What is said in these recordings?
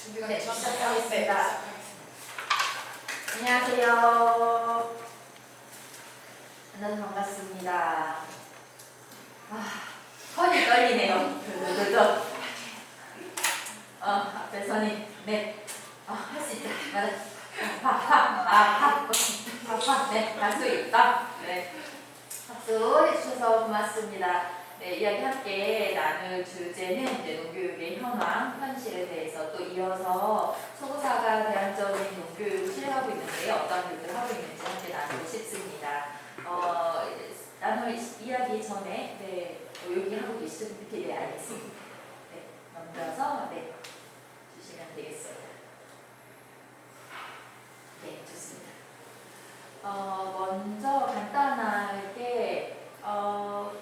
준비가 네, 되셨나요? 시작하겠습니다. 안녕하세요. 만나서 반갑습니다. 허리 떨리네요. 앞에서는 네, 할 수 있다. 네, 할 수 있다. 네, 박수 해주셔서 고맙습니다. 네, 이야기 함께 나눌 주제는 이제 농교육의 현황, 현실에 대해서 또 이어서 소고사가 대안적인 농교육을 실행하고 있는데요. 어떤 교육을 하고 있는지 함께 나누고 싶습니다. 나눌 이야기 전에 여기 하고 계시죠? 네, 알겠습니다. 네, 넘겨서 주시면 되겠습니다. 네, 좋습니다. 먼저 간단하게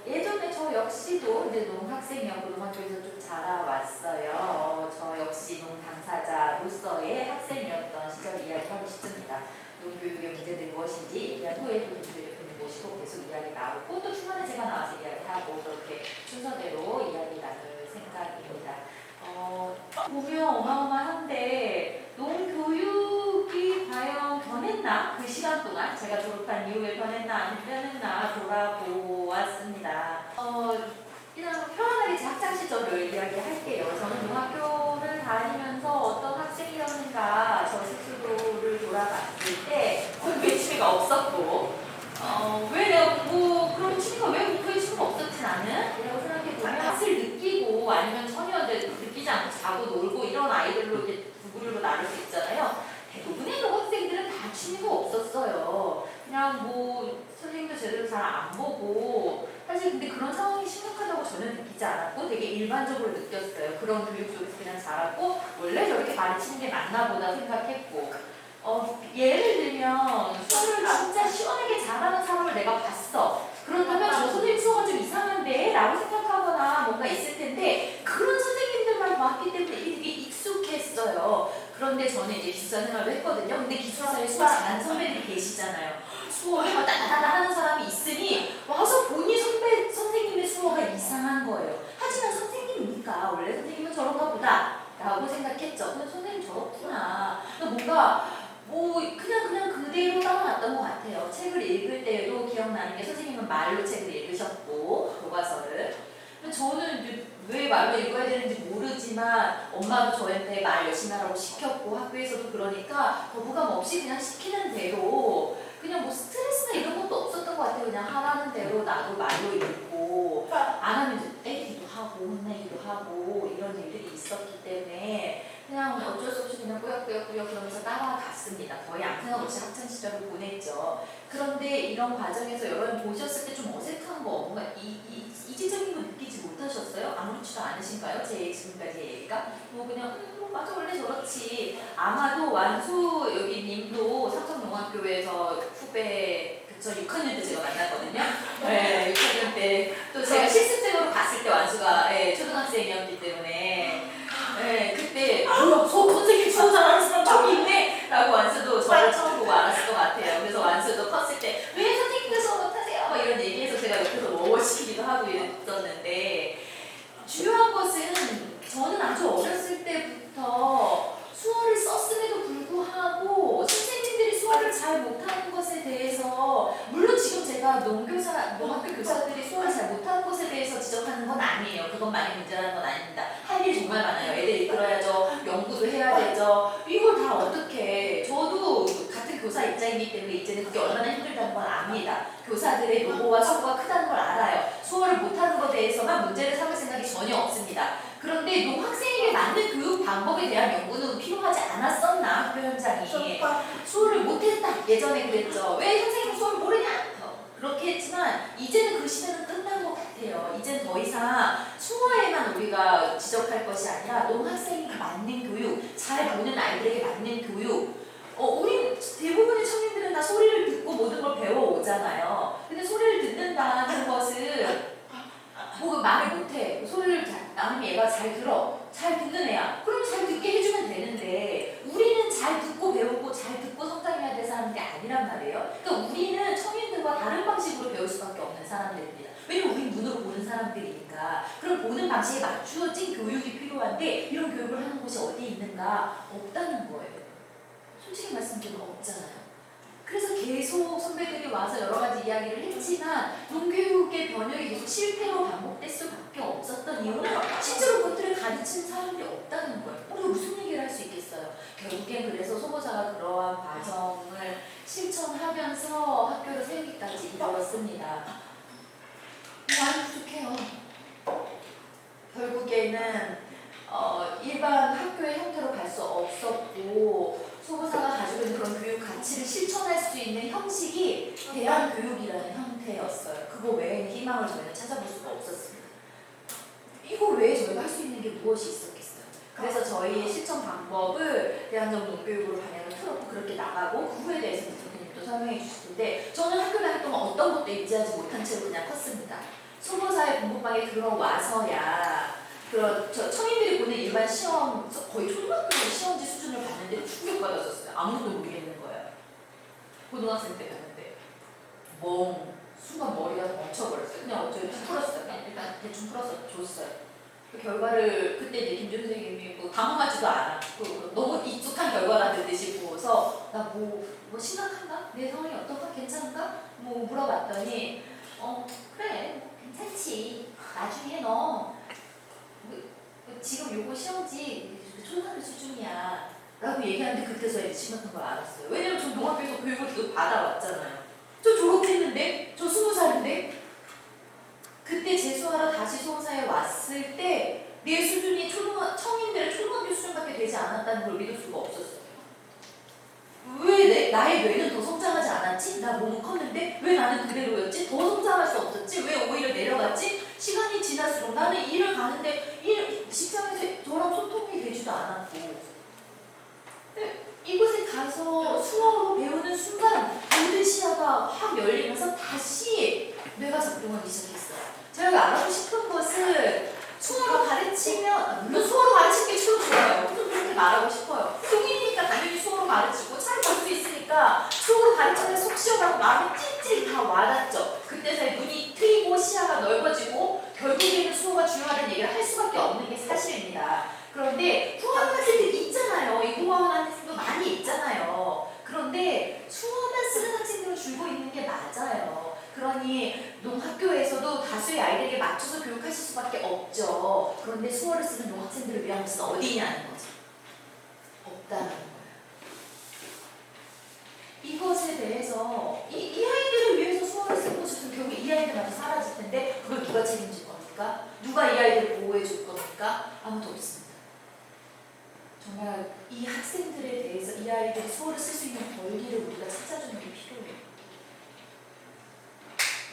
예전에 저 역시도 이제 농학생이었고 농학교에서 좀 자라왔어요. 저 역시 농 당사자로서의 학생이었던 시절 이야기하고 싶습니다. 농교육의 문제들이 무엇인지 얘기한 후에 또 교수님을 모시고 계속 이야기 나오고 또 중간에 제가 나와서 이야기하고 그렇게 순서대로 이야기 나눌 생각입니다. 보면 어마어마한데 농교육이 과연 변했나? 그 시간 동안 제가 졸업한 이후에 변했나 안 변했나 돌아보았습니다. 그냥 편안하게 제 학창 시절을 이야기할게요. 저는 농학교를 다니면서 어떤 학생이었는가 저 스스로를 돌아봤을 때 공부에 취미가 없었고 왜 내가 그런 취미가 왜 공부에 취미가 없었지 나는? 이라고 생각해보면 맛을 느끼고 아니면 처녀들 느끼지 않고 자고 놀고 이런 아이들로 이렇게 두 부류로 나눌 수 있잖아요. 대부분의 학생들은 다 취미가 없었어요. 그냥 선생님도 제대로 잘 안 보고 사실 근데 그런 상황이 심각하다고 저는 느끼지 않았고 되게 일반적으로 느꼈어요. 그런 교육 속에서 그냥 자랐고 원래 저렇게 가르치는 게 맞나 보다 생각했고 예를 들면 수업을 진짜 시원하게 잘하는 사람을 내가 봤어. 그렇다면 저 선생님 수업가 좀 이상한데? 라고 생각하거나 뭔가 있을 텐데 그런 선생님들만 봤기 때문에 이게 되게 익숙했어요. 그런데 저는 이제 기숙사 생활을 했거든요. 근데 기숙사에 수업 잘하는 선배들이 계시잖아요. 수업을 막 따다다다 하는 사람이 있으니 와서 보니 선생님의 수업가 이상한 거예요. 하지만 선생님이니까 원래 선생님은 저런가 보다 라고 생각했죠. 근데 선생님 저렇구나. 뭔가 그냥 그대로 따라왔던 것 같아요. 책을 읽을 때에도 기억나는 게 선생님은 말로 책을 읽으셨고 교과서를. 저는 이제 왜 말로 읽어야 되는지 모르지만 엄마도 저한테 말 열심히 하라고 시켰고 학교에서도 그러니까 거부감 없이 그냥 시키는 대로 그냥 스트레스나 이런 것도 없었던 것 같아요. 그냥 하라는 대로 나도 말로 읽고 안 하면 이제 때리기도 하고 혼내기도 하고 이런 일들이 있었기 때문에 그냥 어쩔 수 없이 그냥 꾸역꾸역 그러면서 따라갔습니다. 거의 아무 생각 없이 학창시절을 보냈죠. 그런데 이런 과정에서 여러분 보셨을 때 좀 어색한 거 뭔가 이지적인 거 느끼지 못하셨어요? 아무렇지도 않으신가요? 제 지금까지 얘기가? 그냥 맞아 원래 저렇지. 아마도 완수 여기 님도 삼성농학교에서 후배 그쵸 6학년 때 제가 만났거든요. 네 6학년 때 또 제가 실습생으로 갔을 때 완수가 초등학생이었기 때문에 그때 선생님 수업 잘하는 사람 저기 있네 라고 완수도 저를 처음 보고 알았을 것 같아요. 그래서 완수도 컸을 때 왜 선생님들 수업 못하세요? 막 이런 얘기해서 제가 옆에서 시키기도 하고 이랬었는데 중요한 것은 저는 아주 어렸을 때부터 수어를 썼음에도 불구하고 선생님들이 수어를 잘 못하는 것에 대해서 물론 지금 제가 농학교 교사들이 수어를 잘 못하는 것에 대해서 지적하는 건 아니에요. 그것만이 문제라는 건 아닙니다. 할 일 정말 많아요. 애들 이끌어야죠. 연구도 해야 되죠. 이걸 다 어떻게 저도 같은 교사 입장이기 때문에 이제는 그게 얼마나 힘들다는 걸 압니다. 교사들의 노고와 수고가 크다는 걸 알아요. 수어를 못하는 것에 대해서만 문제를 삼을 생각이 전혀 없습니다. 그런데 농학생에게 맞는 교육 방법에 대한 연구는 필요하지 않았었나 학교 현장이. 수어를 못했다 예전에 그랬죠. 왜 선생님 수어를 모르냐 그렇게 했지만 이제는 그 시대는 끝난 것 같아요. 이제는 더 이상 수어에만 우리가 지적할 것이 아니라 농학생에게 맞는 교육, 잘 보는 아이들에게 맞는 교육. 우리 대부분의 청년들은 다 소리를 듣고 모든 걸 배워오잖아요. 근데 소리를 듣는다는 것은 말을 못해. 소리를 나는 얘가 잘 들어. 잘 듣는 애야. 그러면 잘 듣게 해주면 되는데 우리는 잘 듣고 배우고 잘 듣고 성장해야 될 사람들이 아니란 말이에요. 그러니까 우리는 청년들과 다른 방식으로 배울 수밖에 없는 사람들입니다. 왜냐면 우리 눈으로 보는 사람들이니까. 그럼 보는 방식에 맞추어진 교육이 필요한데 이런 교육을 하는 곳이 어디에 있는가? 있는가? 없다는 거예요. 솔직히 말씀드리면 없잖아요. 그래서 계속 선배들이 와서 여러 가지 이야기를 했지만 농교육의 번역이 계속 실패로 반복될 수밖에 없었던 이유는 실제로 그것들을 가르치는 사람들이 없다는 거예요. 우리가 무슨 얘기를 할 수 있겠어요? 결국엔 그래서 소보사가 그러한 과정을 실천하면서 학교를 세우기까지 이르렀습니다. 많이 부족해요. 결국에는 일반 학교의 형태로 갈 수 없었고 소보사가 가지고 있는 그런 교육 가치를 실천할 수 있는 형식이 대안교육이라는 형태였어요. 그거 외에는 희망을 저희는 찾아볼 수가 없었습니다. 이거 외에 저희가 할 수 있는 게 무엇이 있었겠어요? 그래서 저희의 실천 방법을 대안적 농교육으로 방향을 틀었고 그렇게 나가고 그 후에 대해서 대표님도 설명해 주실 텐데 저는 학교 다닐 동안 어떤 것도 인지하지 못한 채로 그냥 컸습니다. 소보사의 공부방에 들어와서야 청인들이 보는 일반 시험 거의 초등학교 시험지 수준을 봤는데 충격받았었어요. 아무것도 모르겠는 거예요. 고등학생 때 갔는데 순간 머리가 멈춰버렸어요. 그냥 어쩌고 풀었어요. 그냥 일단 대충 풀어서 줬어요. 그 결과를 그때 이제 김준 선생님이 뭐 당황하지도 않았고 너무 익숙한 결과라는 듯이 보고서 나 뭐 심각한가? 내 상황이 어떤가? 괜찮은가? 뭐 물어봤더니 그래 괜찮지. 나중에 너 지금 요거 시험지 초등학교 수준이야 라고 얘기하는데 그때서 이제 심각한 걸 알았어요. 왜냐면 전 농학교에서 교육을 계속 받아왔잖아요. 저 졸업했는데? 저 20살인데? 그때 재수하러 다시 소보사에 왔을 때 내 수준이 청인들의 초등학교 수준밖에 되지 않았다는 걸 믿을 수가 없었어요. 왜 나의 뇌는 더 성장하지 않았지? 나 몸은 컸는데 왜 나는 그대로였지? 더 성장할 수 없었지? 왜 오히려 내려갔지? 시간이 지날수록 나는 일을 가는데 직장에서 저랑 소통이 되지도 않았고 이곳에 가서 수어로 배우는 순간 모든 시야가 확 열리면서 다시 뇌가 작동하기 시작했어요. 제가 알아보고 싶은 것은 수어로 가르치면 물론 수어로 가르치는 게 최고 좋아요. 무슨 그렇게 말하고 싶어요. 성인이니까 당연히 수어로 가르치고 잘 볼 수 있으니까 수어로 가르치면 속 시원하고 마음이 찔찔 다 와닿죠. 그때서야 눈이 트이고 시야가 넓어지고 결국에는 수어가 중요하다는 얘기를 할 수밖에 없는 게 사실입니다. 그런데 후원 학생들 있잖아요. 이공학원 학생도 많이 있잖아요. 그런데 수어만 쓰는 학생들은 줄고 있는 게 맞아요. 그러니 농학교에서도 다수의 아이들에게 맞춰서 교육하실 수밖에 없죠. 그런데 수어를 쓰는 농학생들을 위한 것은 어디냐는 거죠. 없다는 거예요. 이것에 대해서 이 아이들을 위해서 수어를 쓰는 것이 결국 이 아이들마저 사라질 텐데 그걸 누가 책임질 겁니까? 누가 이 아이들을 보호해 줄 겁니까? 아무도 없습니다. 정말 이 학생들에 대해서 이 아이들이 수어를 쓸 수 있는 권리를 우리가 찾아주는 게 필요해요.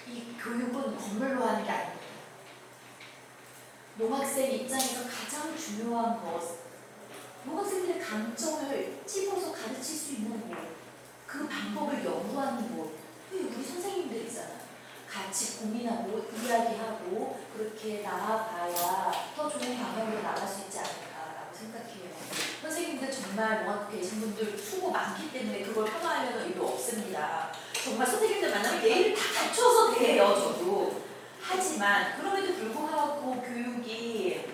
이 교육은 건물로 하는 게 아닙니다. 농학생 입장에서 가장 중요한 것, 농학생들의 감정을 찝어서 가르칠 수 있는 곳, 그 방법을 연구하는 곳, 우리 선생님들 있잖아요. 같이 고민하고 이야기하고 그렇게 나아가야 더 좋은 방향으로 나갈 수 있지 않을까라고 생각해요. 선생님들 정말 농학교 계신 분들 수고 많기 때문에 그걸 폄하하려는 의도 없습니다. 정말 선생님들 만나면 예의를 다 갖춰서 대해요, 저도. 하지만 그럼에도 불구하고 교육이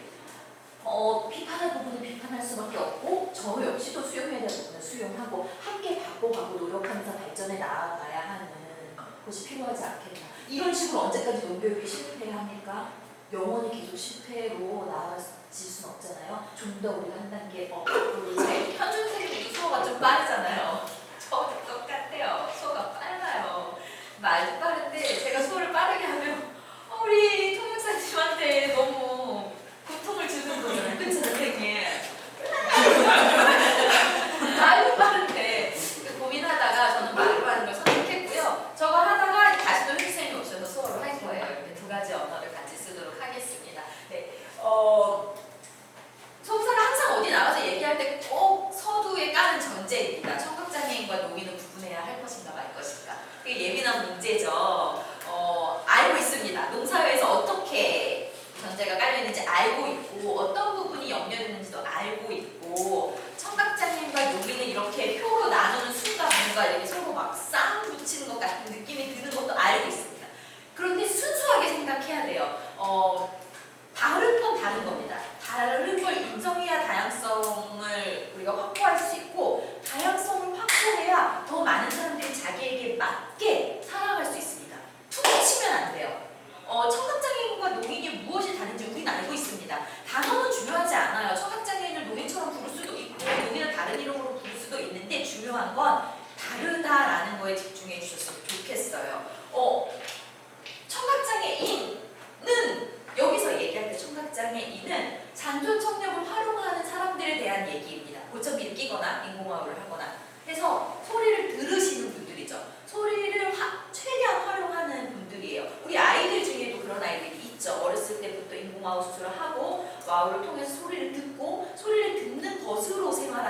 비판할 부분은 비판할 수밖에 없고 저 역시도 수용해야 될 부분은 수용하고 함께 바꿔가고 노력하면서 발전해 나아가야 하는 것이 필요하지 않겠나. 이런 식으로 언제까지 농교육이 실패합니까? 영원히 계속 실패로 나아질 수는 없잖아요. 좀 더 우리가 한 단계 앞으로 현준 선생님도 수어가 좀 빠르잖아요. 저도 똑같아요. 수어가 빨라요. 말도 빠른데 제가 수어를 빠르게 하면 우리 통역사님한테 너무 고통을 주는 거잖아요. 그쵸 선생님? 말도 빠른데 고민하다가 저는 말로 하는 걸 선택했고요. 저거 하다가 다시 또 선생님이 오셔서 수어를 할 거예요. 이렇게 두 가지 언어를 같이 쓰도록 하겠습니다. 네, 소보사가 항상 어디 나가서 얘기할 때 꼭 서두에 까는 전제입니다. 청각장애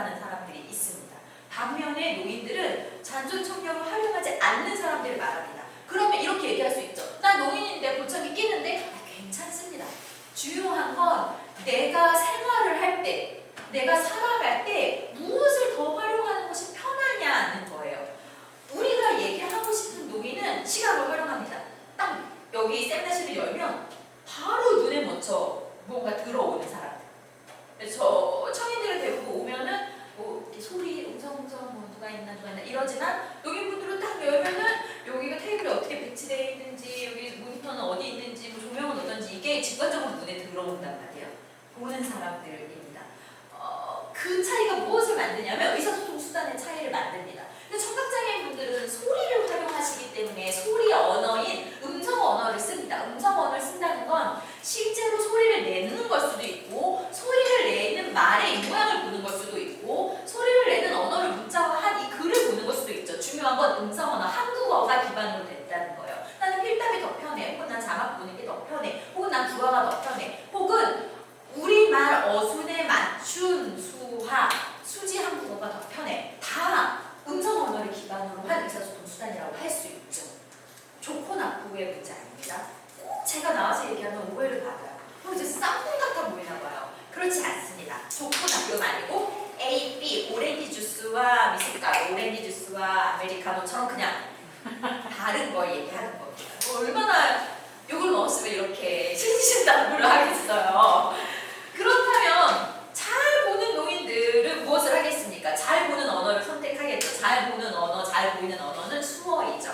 활용하는 사람들이 있습니다. 반면에 노인들은 잔존청력을 활용하지 않는 사람들을 말합니다. 그러면 이렇게 얘기할 수 있죠. 난 노인인데 보청기 끼는데 괜찮습니다. 중요한 건 내가 생활을 할 때, 내가 살아갈 때 무엇을 더 활용하는 것이 편하냐는 거예요. 우리가 얘기하고 싶은 노인은 시각을 활용합니다. 딱 여기 샘내시를 열면 바로 눈에 먼저 뭔가 들어오는 사람들. 저 청인들을 대부분 오면은 뭐 이렇게 소리 웅성웅성 뭐 누가 있나 이러지만 노인분들은 딱 열면은 여기가 테이블이 어떻게 배치되어 있는지 여기 모니터는 어디 있는지 뭐 조명은 어떤지 이게 직관적으로 눈에 들어온단 말이에요. 보는 사람들입니다. 그 차이가 무엇을 만드냐면 의사소통 수단의 차이를 만듭니다. 근데 청각장애인분들은 소리를 활용하시기 때문에 소리 언어인 음성 언어를 씁니다. 음성 언어를 쓴다는 건 실제로 소리를 내는 걸 수도 있고 소리를 내는 말의 모양을 보는 걸 수도 있고 소리를 내는 언어를 문자화한 이 글을 보는 걸 수도 있죠. 중요한 건 음성 언어, 한국어가 기반으로 됐다는 거예요. 나는 필답이 더 편해, 혹은 난 자막 보는 게 더 편해, 혹은 난 구화가 더 편해, 혹은 우리말 어순에 맞춘 수화, 수지 한국어가 더 편해. 다 음성 언어를 기반으로 한 의사소통 수단이라고 할 수 있죠. 좋고 나쁘의 문제 아닙니다. 꼭 제가 나와서 얘기하면 오해를 받아요. 이제 쌍둥이 같아 보이나 봐요. 그렇지 않습니다. 좋고 나쁘가 아니고 A, B, 오렌지 주스와 미숫가루, 오렌지 주스와 아메리카노처럼 그냥 다른 걸 얘기하는 겁니다. 얼마나 욕을 먹었으면 이렇게 신신당부를 하겠어요. 그렇다면 잘 보는 노인들은 무엇을 하겠습니까? 잘 보는 언어를 선택하겠죠. 잘 보는 언어, 잘 보이는 언어는 수어이죠.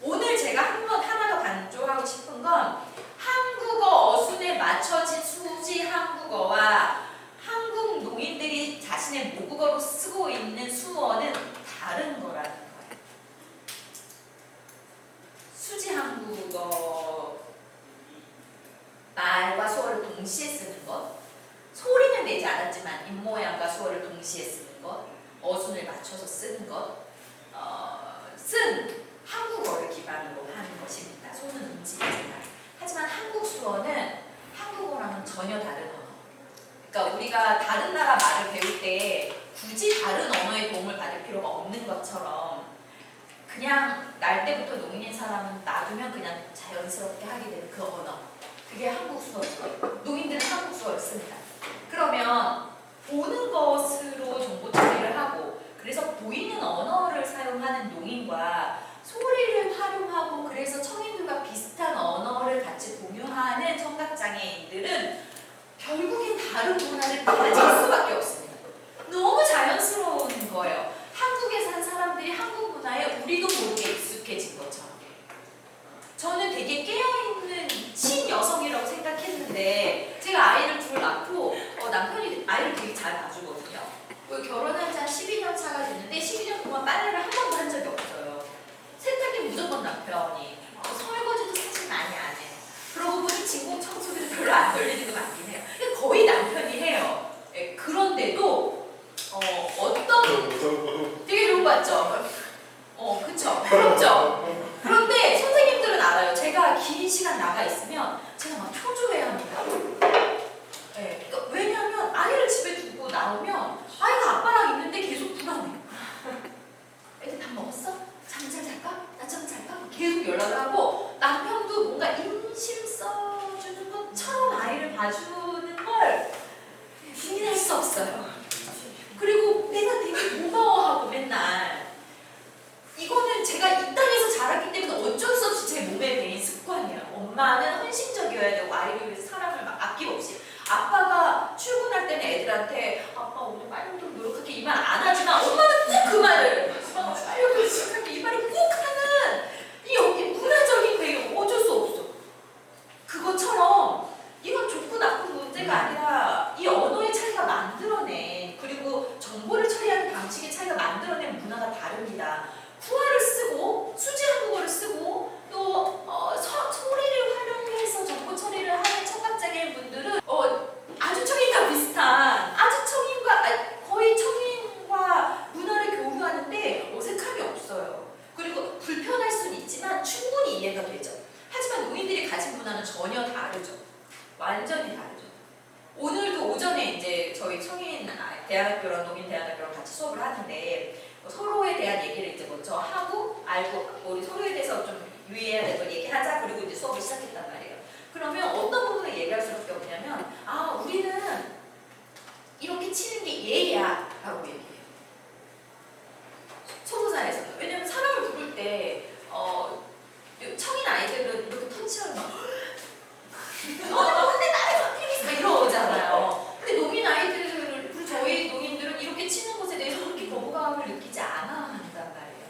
오늘 제가 하나 더 강조하고 싶은 건 한국어 어순에 맞춰진 수지 한국어와 한국 노인들이 자신의 모국어로 쓰고 있는 수어는 다른 거라는 거예요. 수지 한국어 말과 수어를 동시에 쓰는 것, 소리는 내지 않았지만 입모양과 수어를 동시에 쓰는 것, 어순을 맞춰서 쓰는 것, 쓴 한국어를 기반으로 하는 것입니다. 손은 움직이지만. 하지만 한국 수어는 한국어랑은 전혀 다른 언어. 그러니까 우리가 다른 나라 말을 배울 때 굳이 다른 언어의 도움을 받을 필요가 없는 것처럼 그냥 날 때부터 노인인 사람은 놔두면 그냥 자연스럽게 하게 되는 그 언어. 그게 한국 수어죠. 노인들은 한국 수어를 씁니다. 그러면 보는 것으로 정보 처리를 하고 그래서 보이는 언어를 사용하는 노인과 소리를 활용하고 그래서 청인들과 비슷한 언어를 같이 공유하는 청각장애인들은 결국엔 다른 문화를 가질 수밖에 없습니다. 너무 자연스러운 거예요. 한국에 산 사람들이 한국 문화에 우리도 모르게 익숙해진 것처럼. 저는 되게 깨어있는 신여성이라고 생각했는데 제가 아이를 둘 낳고 남편이 아이를 되게 잘 봐주거든요. 결혼한 지 한 12년 차가 됐는데 12년 동안 빨래를 한 번도 한 적이 없어요. 세탁기 무조건 남편이. 설거지도 사실 많이 안 해요. 그러고 보니 진공 청소기도 별로 안 돌리는 거 맞긴 해요. 거의 남편이 해요. 예, 그런데도 어떤 되게 좋은 거 같죠? 그쵸? 부럽죠? 그런데 선생님들은 알아요. 제가 긴 시간 나가 있으면 제가 막 초조해야 합니다. 네, 그러니까 왜냐하면 아이를 집에 두고 나오면 아이가 아빠랑 있는데 계속 불안해. 애들 밥 먹었어? 잠 잘 잘까? 낮잠 잘까? 계속 연락을 하고 남편도 뭔가 인심 써주는 것처럼 아이를 봐주는 걸 부인할 수 없어요. 그리고 내가 되게 무거워하고 맨날 이거는 제가 이 땅에서 자랐기 때문에 어쩔 수 없이 제 몸에 배인 습관이에요. 엄마는 헌신적이어야 되고 아이를 위해서 사랑을 막 아낌없이. 아빠가 출근할 때는 애들한테 아빠 오늘 빨리 좀 노력할게 이 말 안 하지만 엄마는 꼭 그 말을 빨리 노력할게 이 말을 꼭 하는 이 문화적인 배경 어쩔 수 없어. 그것처럼 이건 좋고 나쁜 문제가 아니라 이 언어의 차이가 만들어낸 그리고 정보를 처리하는 방식의 차이가 만들어낸 문화가 다릅니다. 구화를 쓰고 수지 한국어를 쓰고 또 소리를 활용해서 정보 처리를 하는 청각장애인 분들은 아주 청인과 비슷한 거의 청인과 문화를 교류하는데 어색함이 없어요. 그리고 불편할 수는 있지만 충분히 이해가 되죠. 하지만 노인들이 가진 문화는 전혀 다르죠. 완전히 다르죠. 오늘도 오전에 이제 저희 청인 대안학교랑 농인대안학교랑 같이 수업을 하는데 서로에 대한 얘기를 이제 먼저 하고 알고 우리 서로에 대해서 좀 유의해야 될 걸 얘기하자. 그리고 이제 수업을 시작했단 말이에요. 그러면 어떤 부분을 얘기할 수밖에 없냐면 우리는 이렇게 치는 게 예야 라고 얘기해요. 초보사에서는. 왜냐면 사람을 부를 때 청인 아이들은 이렇게 터치하면 막 근데 나를 막 테니스 막 이러잖아요. 근데 농인 아이들을 그리고 저희 농인들은 이렇게 치는 것에 대해서 그렇게 거부감을 느끼지 않아 한단 말이에요.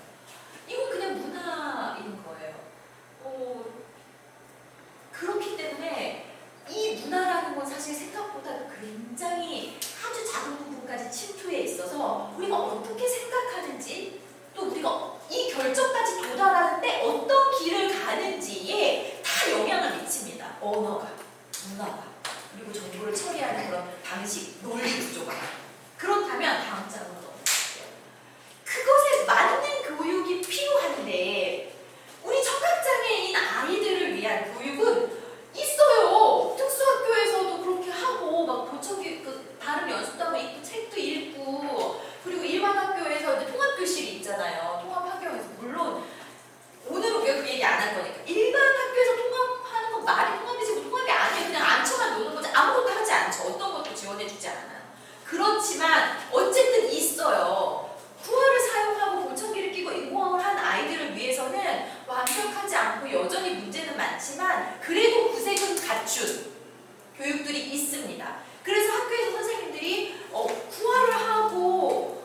이건 그냥 문화인 거예요. 그렇기 때문에 이 문화라는 건 사실 생각보다 굉장히 아주 작은 부분까지 침투해 있어서 우리가 어떻게 생각하는지 또 우리가 이 결정까지 도달하는데 어떤 길을 가는지에 다 영향을 미칩니다. 언어가, 문화가, 그리고 정보를 처리하는 그런 방식, 논리 구조가. 그렇다면 다음 장으로 넘어갈게요. 그것에 맞는 교육이 필요한데 우리 청각장애인 아이들을 위한 교육은 있어요. 특수학교에서도 그렇게 하고 막 보청기 발음 연습도 하고 있고 책도 읽고 그리고 일반 학교에서 이제 통합교실이 있잖아요. 통합학교에서 물론 오늘은 우리가 그 얘기 안 할 거니까 일반 학교에서 통합하는 건 말이 통합이지 통합이 아니에요. 그냥 앉혀만 노는 거지 아무것도 하지 않죠. 어떤 것도 지원해주지 않아요. 그렇지만 어쨌든 있어요. 구어를 사용하고 보청기를 끼고 인공호흡을 한 아이들을 위해서는 완벽하지 않고 여전히 문제는 많지만 그래도 구색은 갖춘 교육들이 있습니다. 그래서 학교에서 선생님들이 구어를 하고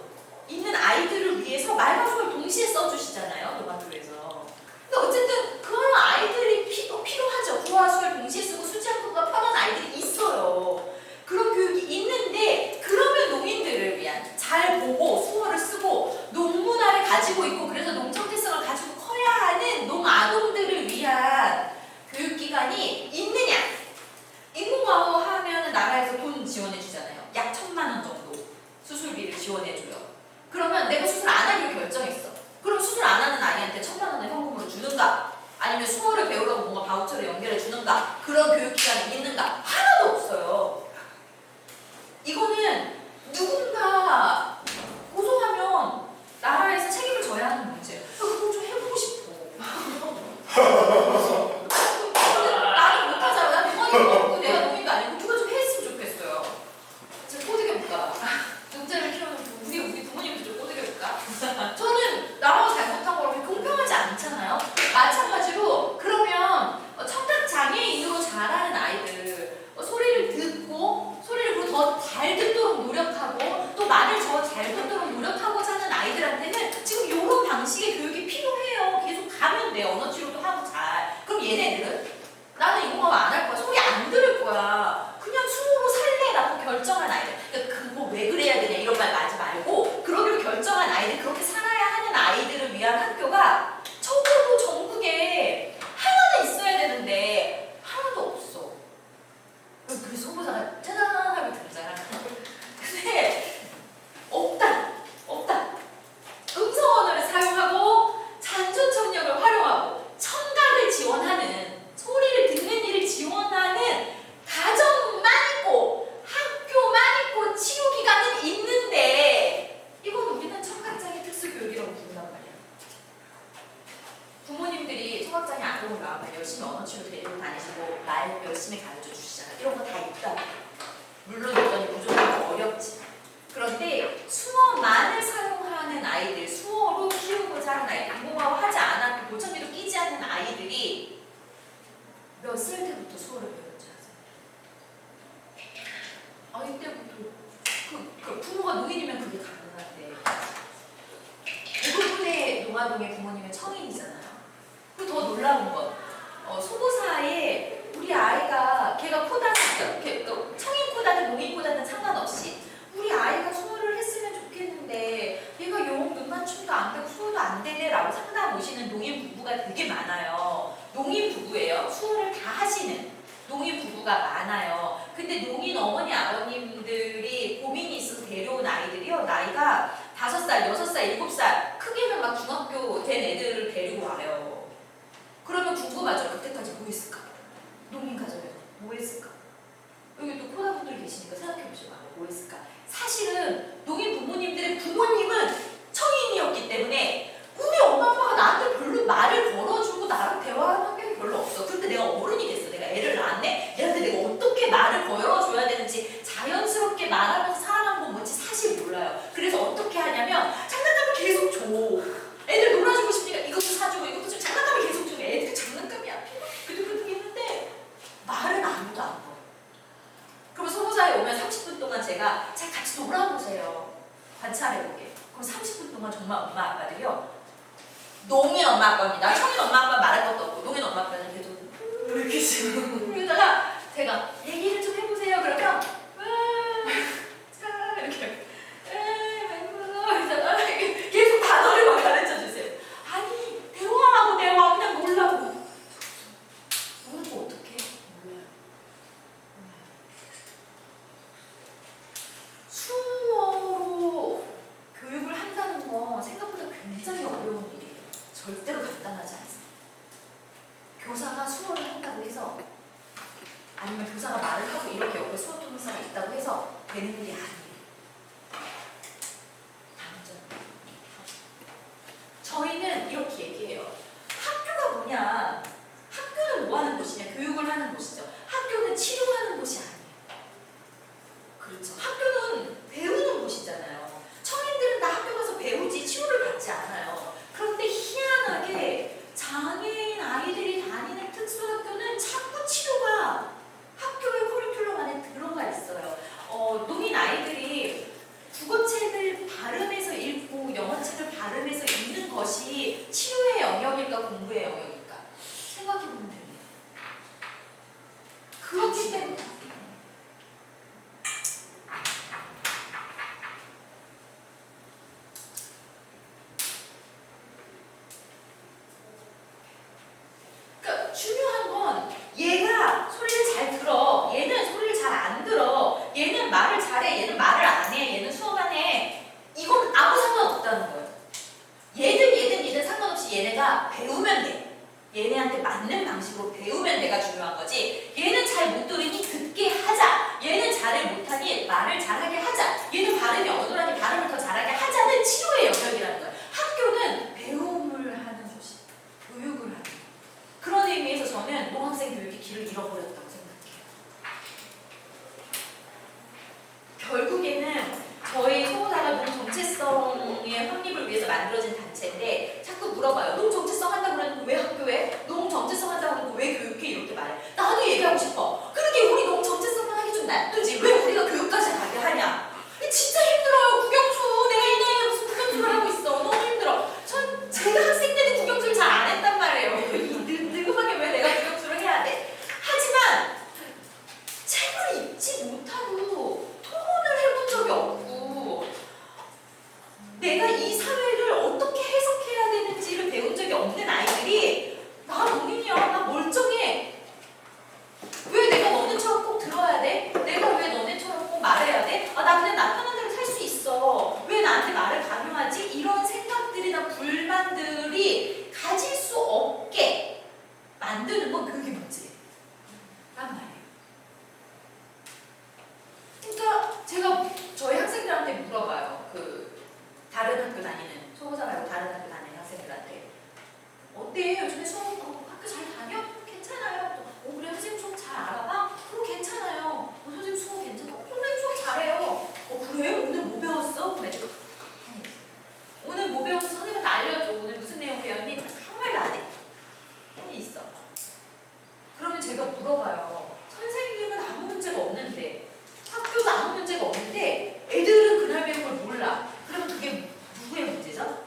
있는 아이들을 위해서 말과 수를 동시에 써주시잖아요. 농학교에서. 근데 어쨌든 그런 아이들이 필요하죠. 구어와 수를 동시에 쓰고 수지 한국어가 편한 아이들이 있어요. 그런 교육이 있는데 그러면 농인들을 위한 잘 보고 수어를 쓰고 농문화를 가지고 있고 그래서 농청태성을 가지고 커야 하는 농아동들을 위한 교육기관이 있느냐? 인공호흡 하면 나라에서 돈 지원해 주잖아요. 약 1,000만 원 정도 수술비를 지원해 줘요. 그러면 내가 수술 안 하기로 결정했어. 그럼 수술 안 하는 아이한테 1,000만 원을 현금으로 주는가? 아니면 수어를 배우라고 뭔가 바우처를 연결해 주는가? 그런 교육기관이 있는가? 하나도 없어요. 이거는 누군가 고소하면 나라에서 책임을 져야 하는 문제예요. 그거 좀 해보고 싶어. 나는 못하잖아. 난 부모님도 없고 내가 농인도 아니고 누가 좀 했으면 좋겠어요. 제가 꼬드겨볼까? 농자를 키우는 우리 부모님도 좀 꼬드겨볼까? 저는 나라가 잘못한 거라고 공평하지 않잖아요. 마찬가지로 그러면 청각 장애인으로 자라는 아이들 소리를 듣고 소리를 그리고 더 잘 듣도록 노력하고 또 말을 더 잘 듣도록 노력하고자 하는 아이들한테는 지금 이런 방식의 교육이 필요해요. 계속 가면 돼. 언어 치료도 하고 잘. 그럼 얘네들은 나는 이거 안 할 거야. 소리 안 들을 거야. 그냥 수으로 살래라고 결정한 아이들. 그러니까 그거 왜 그래야 되냐 이런 말 하지 말고 그러기로 결정한 아이들 그렇게 살아야 하는 아이들을 위한 학교가 적어도 전국에 하나는 있어야 되는데 하나도 없어. 그 소보사가 짜잔 하고 등장하는 근데 없다. 음성 언어를 사용하고 잔존청력을 활용하고 청각을 지원하는 소리를 듣는 일을 지원하는 가정만 있고 학교만 있고 치료기관은 있는데 이건 우리는 청각장애 특수교육이라고 부른단 말이야. 부모님들이 청각장애 아동을 낳으면 열심히 언어치료 데리고 다니시고 말 열심히 가르쳐 주시잖아. 이런 거 다 있다. 물론 여전히 구조가 어렵지. 그런데 수어만을 사용하는 아이들, 수어로 키우고자 하는 아이들, 인공호흡 하지 않았고 보청기도 끼지 않는 아이들이 몇 살 때부터 수어를 배우는지 아세요? 아이 때부터 그 부모가 농인이면 그게 가능한데 대부분의 농아동의 부모님은 청인이잖아요. 그리고 더 놀라운 건 소보사에 우리 아이가 걔가 코다는 청인 코다든 농인 코다든 상관없이 우리 아이가 수어를 했으면 좋겠는데 얘가 영 눈맞춤도 안 되고 수어도 안 되네 라고 상담 오시는 농인 부부가 되게 많아요. 농인 부부예요. 수어를 다 하시는 농인 부부가 많아요. 근데 농인 어머니 아버님들이 고민이 있어서 데려온 아이들이요. 나이가 5살, 6살, 7살 크게는 막 중학교 된 애들을 데리고 와요. 그러면 궁금하죠. 그때까지 뭐 했을까? 농인 가정에서 뭐 했을까? 여기 또 코다분들 계시니까 생각해보시고 뭐 했을까? 사실은 아빠가 자 같이 놀아보세요. 관찰해보게. 그럼 30분 동안 정말 엄마 아빠들이요. 농인 엄마 아빠입니다. 청인 엄마 아빠 말할 것도 없고 농인 엄마 아빠는 계속 이렇게 지금 그러다가 제가 얘기를 좀 해보세요. 그러면 자 이렇게 계속 단어를 막 가르쳐 주세요. 아니 대화하고 대화 그냥 놀라고 놀고 어떡해? 몰라요. 수어로 교육을 한다는 거 생각보다 굉장히 어려운 일이에요. 절대로 간단하지 않습니다. 교사가 수어를 한다고 해서 아니면 교사가 말을 하고 이렇게 옆에 수어 통역사가 있다고 해서 되는 일이 아니에요. 다음 점. 저희는 이렇게 얘기해요. 학교가 뭐냐? 학교는 뭐 하는 곳이냐? 교육을 하는 곳이죠. 학교는 치료하는 곳이 아니에요. 그렇죠. 학교는 배우는 곳이잖아요. 청인들은 다 학교 가서 배우지 치료를 받지 않아요. 그런데 희한하게 장애인 아이들이 다니는 특수학교는 자꾸 치료가 학교의 커리큘럼 안에 들어가 있어요. 농인 아이들이 국어책을 발음해서 읽고 영어책을 발음해서 읽는 것이 치료의 영역일까 공부의 영역일까 생각해보면 됩니다. 그렇기 때문에 그러니까 중요한 건 얘가 소리를 잘 들어, 얘는 소리를 잘 안 들어, 얘는 말을 잘해, 얘는 말을 안 해, 얘는 수업만 해. 이건 아무 상관없다는 거예요. 얘든 상관없이 얘네가 배우면 돼. 얘네한테 맞는 방식으로 배우면 내가 중요한 거지. 얘는 잘 못 들으니 듣게 하자. 얘는 잘을 못하니 말을 잘하게 하자. 얘는 발음이 어눌하니 발음을 더 잘하게 하자는 치료의 영역이라는 거예요. 학교는 배움을 하는 곳이 교육을 하는 거예요. 그런 의미에서 저는 농학생 교육이 길을 잃어버렸다고 생각해요. 결국에는 저희 소호사가 농 정체성의 확립을 위해서 만들어진 단체인데 자꾸 물어봐요. 농 정체성 한다고 그러는데 왜 학교에? 농 정체성 한다고 그러는데 왜 교육해? 이렇게 말해. 나도 얘기하고 싶어. 그러게 우리 농 정체성만 하기 좀 놔두지. 왜 우리가 교육까지 가게 하냐? 진짜 힘들어요. 국영수. 내가 이 나이에 무슨 국영수를 하고 있어. 너무 힘들어. 제가 학생 때는 국영수를 잘 안 했단 말이에요. 늙음하게 왜 내가 국영수를 해야 돼? 하지만 책을 읽지 못하고 토론을 해본 적이 없고 내가 이 사회를 어떻게 해석해야 되는지를 배운 적이 없는 아이들이 나 농인이야, 나 멀쩡해. 왜 내가 너네처럼 꼭 들어야 돼? 내가 왜 너네처럼 꼭 말해야 돼? 나 그냥 나 편한 대로 살 수 있어. 왜 나한테 말을 강요하지? 이런 생각들이나 불만들이 가질 수 없게 만드는 건 그게 문제란 말이에요. 그러니까 제가 저희 학생들한테 물어봐요. 다른 학교 다니는 소호사 말고 다른 학교 다니는 학생들한테 어때? 요즘에 수업 학교 잘 다녀? 괜찮아요. 그래 선생님 수업 잘 알아봐? 괜찮아요. 선생님 수업 괜찮아? 선생님 수업 잘해요. 그래? 오늘 뭐 배웠어? 그래. 오늘 뭐 배웠어? 선생님한테 알려줘. 오늘 무슨 내용 배웠니? 한 말도 안 해. 있어. 그러면 제가 물어봐요. 선생님은 아무 문제가 없는데 학교도 아무 문제가 없는데 애들은 그날 배운 걸 몰라. 그러면 그게 누구의 문제죠?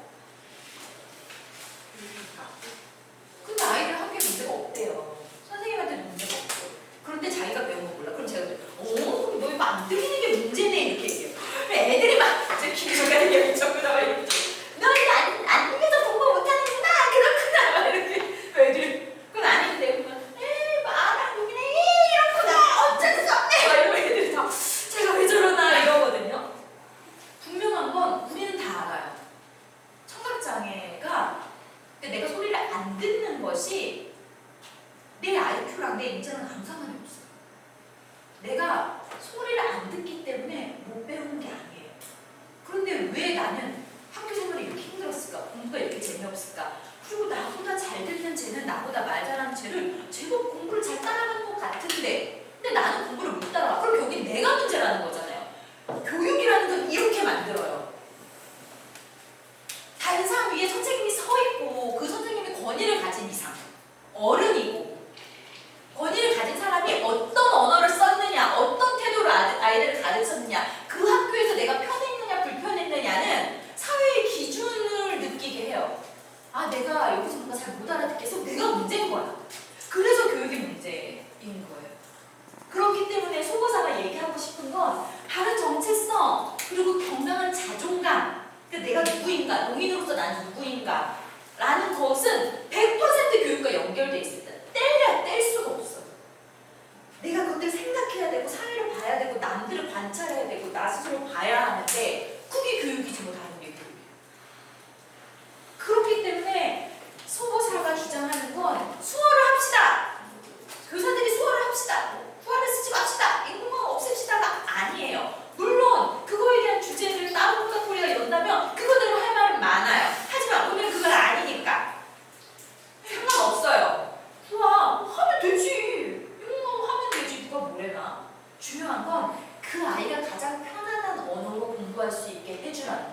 근데 아이들 학교에 문제가 없대요. 선생님한테도 문제가 없고. 그런데 자기가 배운 거 몰라. 그럼 제가 너 이거 안 들리는 게 문제네 이렇게 얘기해요. 애들이 막 제 김정가는 얘기 있었구나 막 이렇게 너 이거 안 들려서 공부 못하는구나 그렇구나 막 이렇게 애들이 그건 아닌데 그러면 말안 되네 이렇구나 어쩔 수 없네 막 이러고 애들이 다 제가 왜 저러나 이러거든요. 분명한 건 우리는 다 알아요. 청각장애가 근데 내가 소리를 안 듣는 것이 내 IQ랑 내 인재랑 아무 상관이 없어요. 내가 소리를 안 듣기 때문에 못 배우는 게 아니에요. 그런데 왜 나는 학교 생활이 이렇게 힘들었을까? 공부가 이렇게 재미없을까? 그리고 나보다 잘 듣는 쟤는 나보다 말 잘하는 쟤를 제법 공부를 잘 따라가는 것 같은데 근데 나는 공부를 못 따라가. 그럼 여기 내가 문제라는 거잖아요. 교육이라는 건 이렇게 만들어요. 단상 위에 선생님이 서 있고 그 선생님이 권위를 가진 이상 어른이고 권위를 가진 사람이 어떤 언어를 썼느냐 어떤 태도로 아이들을 가르쳤느냐 그 그리고 경당한 자존감, 그러니까 내가 누구인가, 농인으로서 나는 누구인가 라는 것은 100% 교육과 연결돼 있습니다. 뗄 수가 없어. 내가 그것들 생각해야 되고 사회를 봐야 되고 남들을 관찰해야 되고 나 스스로 봐야 하는데 그게 교육이지 뭐 다른 게 교육이야. 그렇기 때문에 소보사가 주장하는 건 수어를 합시다. 교사들이 수어를 합시다. 후안을 쓰지 맙시다. 인공어 없앱시다가 아니에요. 물론 그거에 대한 주제를 따로 모닥불이가 연다면 그거대로 할 말은 많아요. 하지만 오늘 그건 아니니까 상관없어요. 후안 하면 되지. 인공어 하면 되지. 누가 뭐래나. 중요한 건 그 아이가 가장 편안한 언어로 공부할 수 있게 해주라는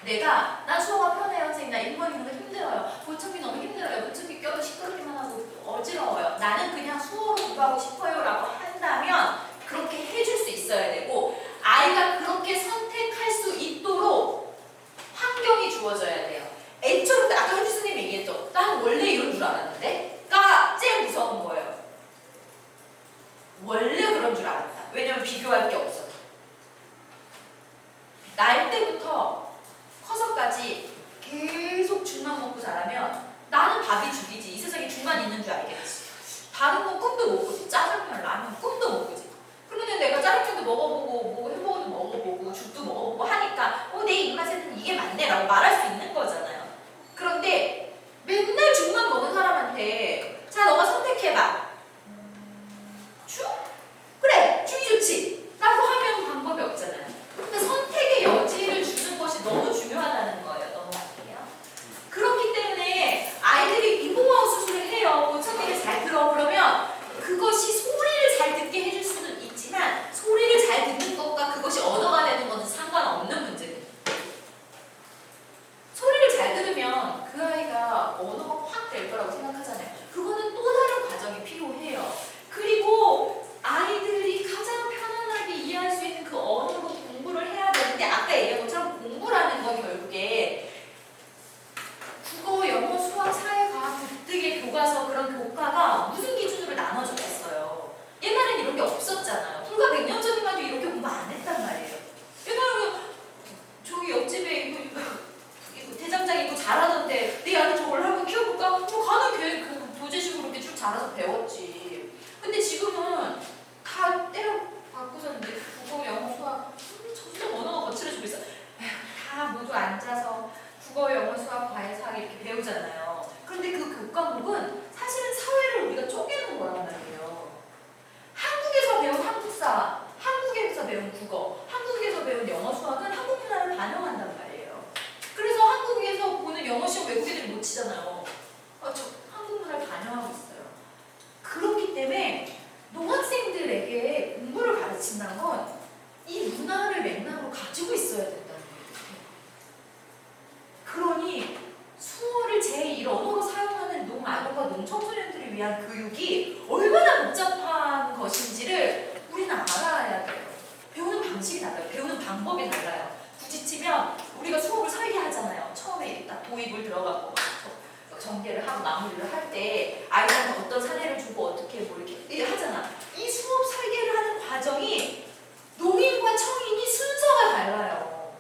거예요. 난 수어가 편해요 선생님. 나 인물 읽는 거 힘들어요. 보청기 너무 힘들어요. 보청기 껴도 시끄럽기만 하고 어지러워요. 나는 그냥 수어로 공부하고 싶어요 라고 한다면 그렇게 해줄 수 있어야 되고 아이가 그렇게 선택할 수 있도록 환경이 주어져야 돼요. 애초부터 아까 현주 선생님이 얘기했죠. 난 원래 이런 줄 알았는데 가 제일 무서운 거예요. 원래 그런 줄 알았다. 왜냐면 비교할 게 없어. 날 때부터 커서까지 계속 죽만 먹고 자라면 나는 밥이 죽이지. 이 세상에 죽만 있는 줄 알겠지. 다른 건 꿈도 못 꾸지. 짜장면, 라면 꿈도 못 꾸지. 그런데 내가 짜장면도 먹어보고 뭐 햄버거도 먹어보고 죽도 먹어보고 하니까 내 입맛에는 이게 맞네 라고 말할 수 있는 거잖아요. 그런데 맨날 죽만 먹은 사람한테 자 너가 선택해봐. 죽? 그래 죽이 좋지 라고 하면 방법이 없잖아요. 근데 선택의 여지를 주는 것이 너무 중요하다는 거예요. 넘어갈게요. 그렇기 때문에 아이들이 인공호흡 수술을 해요. 보청기를 잘 들어. 그러면 그것이 소리를 잘 듣게 해줄 수는 있지만 소리를 잘 듣는 것과 그것이 언어가 되는 것은 상관없는 문제입니다. 소리를 잘 들으면 그 아이가 언어가 확 될 거라고 생각하잖아요. 그거는 또 다른 과정이 필요해요. 그리고 아이들이 가장 편안하게 이해할 수 있는 그 언어로 공부를 해야 되는데 아까 얘기한 것처럼 공부라는 건 결국에 국어, 영어, 수학, 사회과학 등의 교과서 그런 교과가 무슨 기준으로 나눠져 있어요. 옛날엔 이런 게 없었잖아요. 불과 100년 전만 해도 이렇게 공부 안 했단 말이에요. 옛날에 저기 옆집에 이거 대장장 이거 잘하던데 내 아들 저걸 한번 키워볼까? 뭐 가는 계획 그 도제식으로 이렇게 쭉 자라서 배웠지. 근데 지금은 다 때려 바꾸서 이제 국어, 영어, 수학 점점 언어가 거칠어지고 있어. 다 모두 앉아서 국어, 영어, 수학, 과외, 사학 이렇게 배우잖아요. 그런데 그 교과목은 사실은 사회를 우리가 쪼개는 거란 말이에요. 한국에서 배운 한국사, 한국에서 배운 국어, 한국에서 배운 영어, 수학은 한국 문화를 반영한단 말이에요. 그래서 한국에서 보는 영어 시험 외국 애들이 못 치잖아요. 저 한국 문화를 반영하고 있어요. 그렇기 때문에 농학생들에게 공부를 가르친다는 건 이 문화를 맥락으로 가지고 있어야 된다는 거예요. 그러니 수어를 제1 언어로 사용하는 농아동과 농청소년들을 위한 교육이 얼마나 복잡한 것인지를 우리는 알아야 돼요. 배우는 방식이 달라요. 배우는 방법이 달라요. 굳이 치면 우리가 수업을 설계하잖아요. 처음에 딱 도입을 들어가고 전개를 하고 마무리를 할 때 아이들한테 어떤 사례를 주고 어떻게 뭐 이렇게 하잖아. 이 수업 설계를 하는 과정이 농인과 청인이 순서가 달라요.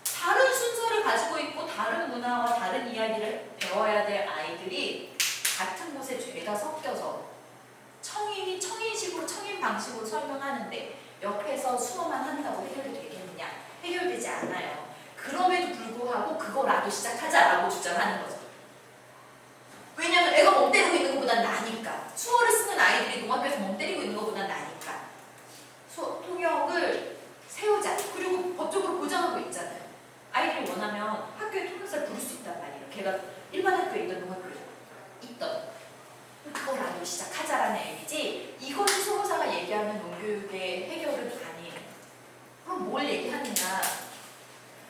다른 순서를 가지고 있고 다른 문화와 다른 이야기를 배워야 될 아이들이 같은 곳에 죄가 섞여서 청인이 청인식으로 청인 방식으로 설명하는데 옆에서 수어만 한다고 해결이 되겠느냐? 해결되지 않아요. 그럼에도 불구하고 그거라도 시작하자라고 주장하는 거죠. 왜냐하면 애가 멍 때리고 있는 것보단 나니까. 수어를 쓰는 아이들이 농학교에서 멍 때리고 있는 것보단 나니까. 통역을 세우자. 그리고 법적으로 보장하고 있잖아요. 아이들이 원하면 학교에 통역사를 부를 수 있단 말이에요. 걔가 일반 학교에 있던 농학교에 있던. 그거라도 시작하자라는 의미지 이것이 수호사가 얘기하는 농교육의 해결은 아니에요. 그럼 뭘 얘기하느냐.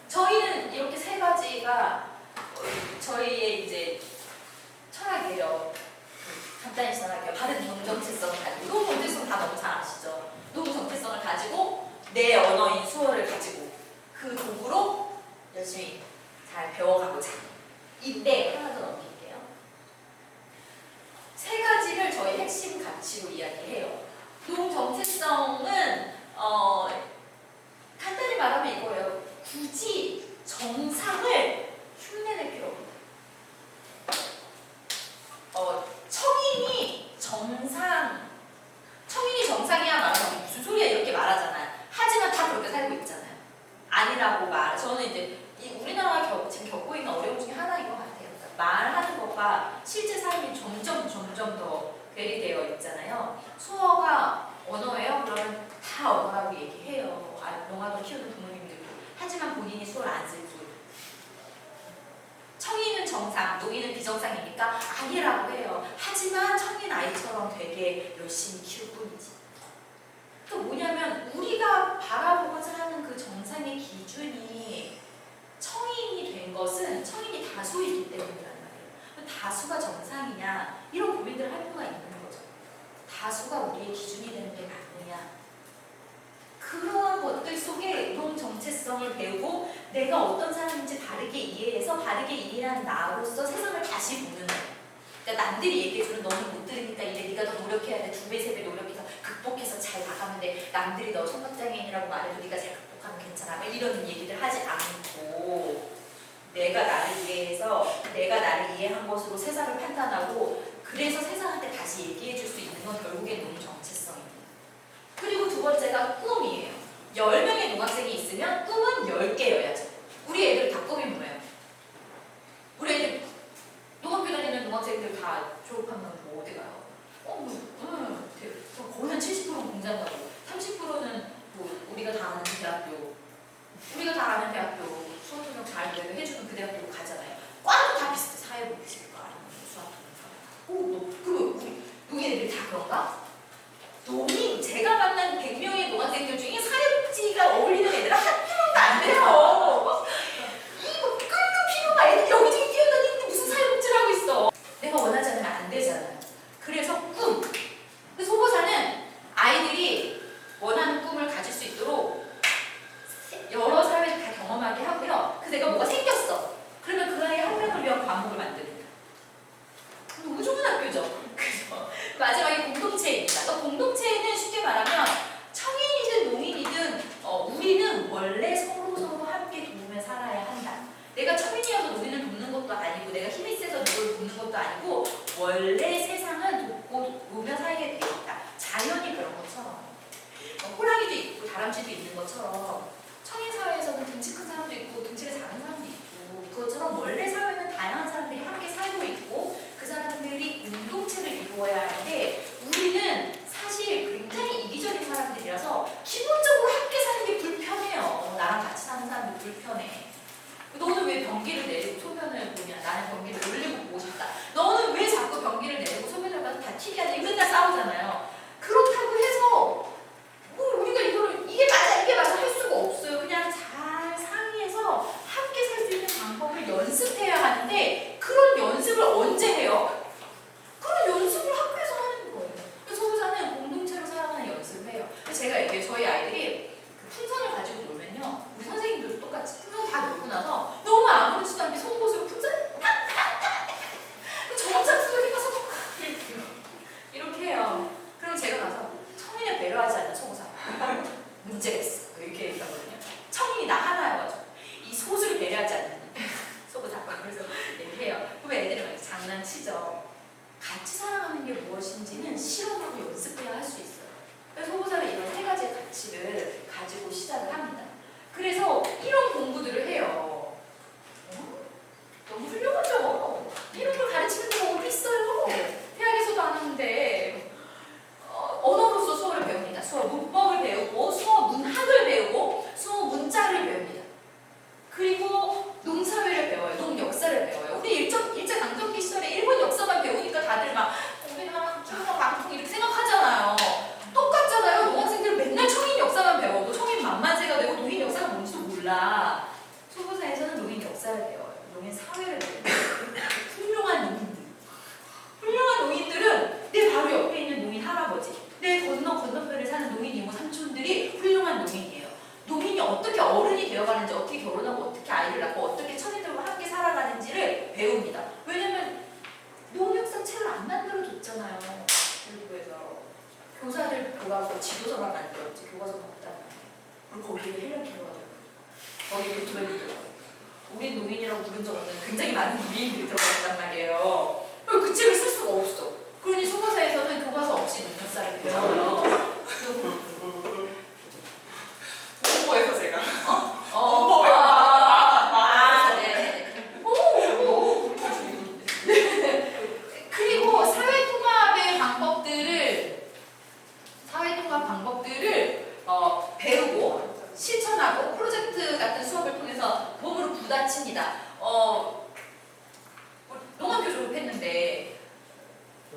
저희는 이렇게 세 가지가 저희의 이제 철학이에요. 간단히 전할게요. 바른 노무 정체성을 가지고, 노무 정체성 다 너무 잘 아시죠? 노무 정체성을 가지고 내 언어인 수어를 가지고 그 도구로 열심히 잘 배워가고자. 이때 하나 더 넘길게요. 세 가지를 저희 핵심 가치로 이야기해요. 노무 정체성은 간단히 말하면 말이라고 말. 저는 이제 우리나라가 지금 겪고 있는 어려움 중에 하나인 것 같아요. 그러니까 말하는 것과 실제 삶이 점점 더 괴리되어 있잖아요. 수어가 언어예요? 그러면 다 언어라고 얘기해요. 농아도 키우는 부모님들도. 하지만 본인이 수어를 안 쓰고. 청인은 정상, 노인은 비정상이니까 아니라고 해요. 하지만 청인 아이처럼 되게 열심히 키울 뿐이지. 또 뭐냐면 우리가 바라보고자 하는 그 정상의 기준이 청인이 된 것은 청인이 다수이기 때문이란 말이에요. 다수가 정상이냐 이런 고민들을 할 필요가 있는 거죠. 다수가 우리의 기준이 되는 게 맞느냐. 그러한 것들 속에 노동 정체성을 배우고 내가 어떤 사람인지 바르게 이해해서 바르게 이해한 나로서 세상을 다시 보는 거예요. 그러니까 남들이 얘기해주는 너는 못 들으니까 이제 네가 더 노력해야 돼. 2배, 3배 노력해서 극복해서 잘 나가면 돼. 남들이 너 청각장애인이라고 말해도 네가 잘 극복하면 괜찮아. 뭐 이런 얘기들 하지 않고 내가 나를 이해해서 내가 나를 이해한 것으로 세상을 판단하고 그래서 세상한테 다시 얘기해줄 수 있는 건 결국엔 노동 정체성입니다. 그리고 두 번째가 꿈이에요. 10명의 농학생이 있으면 꿈은 10개여야죠. 우리 애들 다 꿈이 뭐예요? 우리 애들 농학교 다니는 농학생들 다 졸업하면 뭐 어디 가요? 거의 한 70%는 공장 가고 30%는 뭐 우리가 다 아는 대학교 수학 통역 잘 해주는 그 대학교 가잖아요. 과도 다 비슷해. 사회복지과 아니면 수학 통역. 우리 애들이 다 그런가? 제가 만난 100명의 농학생들 중에 사회복지가 어울리는 애들은 한 명도 안 돼요. 이거 끓는 피부가 애들 여기저기 뛰어다니는데 무슨 사회복지를 하고 있어. 내가 원하지 않으면 안 되잖아요. 그래서 꿈. 그래서 후보자는 아이들이 원하는 꿈을 가질 수 있도록 여러 사회를 다 경험하게 하고요. 그래서 내가 뭐가 생겼어. 그러면 그 아이의 학력을 위한 과목을 만듭니다. 너무 좋은 학교죠. 그래서 마지막에 공동체입니다. 또 공동체는 쉽게 말하면 청인이든 농인이든 우리는 원래 서로 함께 도우며 살아야 한다. 내가 청인이어서 농인을 돕는 것도 아니고 내가 힘이 세서 누구를 돕는 것도 아니고 원래 세상은 돕고 도우며 살게 되어 있다. 자연이 그런 것처럼 호랑이도 있고 다람쥐도 있는 것처럼 청인 사회에서는 등치 큰 사람도 있고 등치가 작은 사람도 있고 그것처럼 원래 사회는 다양한 사람들이 함께 살고 있고 그 사람들이 공동체를 이루어야 하는데 우리는 사실 굉장히 이기적인 사람들이라서 기본적으로 함께 사는 게 불편해요. 나랑 같이 사는 사람도 불편해. 너는 왜 변기를 내리고 소변을 보냐? 나는 변기를 올리고 보고 싶다. 너는 왜 자꾸 변기를 내리고 소변을 봐서 다 튀게 하냐? 맨날 싸우잖아요. 그렇다고 해서 우리가 이게 맞아 할 수가 없어요. 그냥 잘 상의해서 함께 살 수 있는 방법을 연습해야 하는데 그런 연습을 언제 해요? 그런 연습을 학교에서 하는 거예요. 그래서 후보자는 공동체로 살아가는 연습을 해요. 제가 얘기해요. 저희 아이들이 그 풍선을 가지고 놀면요. 우리 선생님들도 똑같이 풍선 다 놀고 나서 너무 아무렇지도 않게 송곳으로 풍선을 정작 소리 가서 이렇게 해요. 그럼 제가 가서 청인을 배려하지 않는 소고사 문제가 있어. 이렇게 얘기하거든요. 청인이 나 하나여가지고 이 소수를 배려하지 않는 소고사. 그래서 얘기해요. 그럼 애들이 막 장난치죠. 같이 살아가는 게 무엇인지는 실험하고 연습해야 할 수 있어요. 그래서 후보자는 이런 3가지의 가치를 가지고 시작을 합니다. 그래서 이런 공부들을 해요. 너무 훌륭하죠? 이런 걸 가르치는 데가 어디 있어요? 대학에서도 안 하는데 언어로서 수어를 배웁니다. 수어 문법을 배우고 수어 문학을 배우고 수어 문자를 배웁니다. 그리고 농사회를 배워요. 농역사를 배워요. 우리 일제강점기 시절에 일본 역사만 배우니까 다들 막 우리나라 중국 방통 이렇게 생각하잖아요. 똑같잖아요. 농학생들 맨날 청인 역사만 배워도 청인 만만세가 되고 노인 역사가 뭔지도 몰라. 초보사에서는 노인 역사를 배워요. 노인 사회를 배워요. 훌륭한 노인들. 훌륭한 노인들은 내 바로 옆에 있는 노인 할아버지, 내 건너편에 사는 노인 이모 삼촌들이 훌륭한 노인이에요. 노인이 어떻게 어른이 되어가는지, 어떻게 결혼하고, 어떻게 아이를 낳고, 어떻게 청인들과 함께 살아가는지를 배웁니다. 왜냐면 농역사 책을 안 만들어줬잖아요. 교육부에서. 교사들 교과서, 지도서만 만들었지 교과서가 없단 말이에요. 그리고 거기에 헬렌 켈러가 들어가요. 거기에 교토벨이 들어가요. 우리 노인이라고 부른 적 없는 굉장히 많은 노인들이 들어갔단 말이에요. 그리고 그 책을 쓸 수가 없어. 그러니 소가사에서는 교과서 없이 농역사를 배워요. 공부해서 제가 어? 있습니다. 농학교 졸업했는데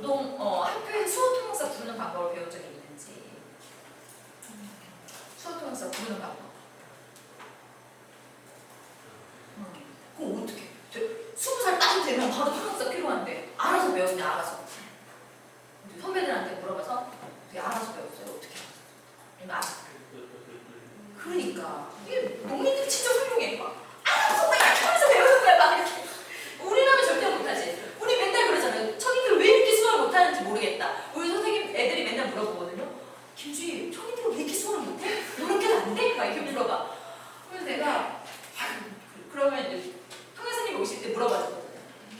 학교에 수어 통역사 부르는 방법을 배운 적이 있는지. 수어 통역사 부르는 방법. 그럼 어떻게? 20살 딱 되면 바로 통역사 필요한데 알아서 배웠냐 알아서. 선배들한테 물어봐서 되게 알아서 배웠어요. 어떻게? 그러니까 이게 농민들 진짜 훌륭해. 막 알아서 막 약하면서 배우는 거야. 막 이렇게. 우리라면 절대 못하지. 우리 맨날 그러잖아요. 청인들 왜 이렇게 수학을 못하는지 모르겠다. 우리 선생님 애들이 맨날 물어보거든요. 김주희, 청인들 왜 이렇게 수학을 못해? 노력해도 안 돼? 막 이렇게 물어봐. 그래서 내가 그러면 이제 통역사님 오실 때 물어봐주거든요.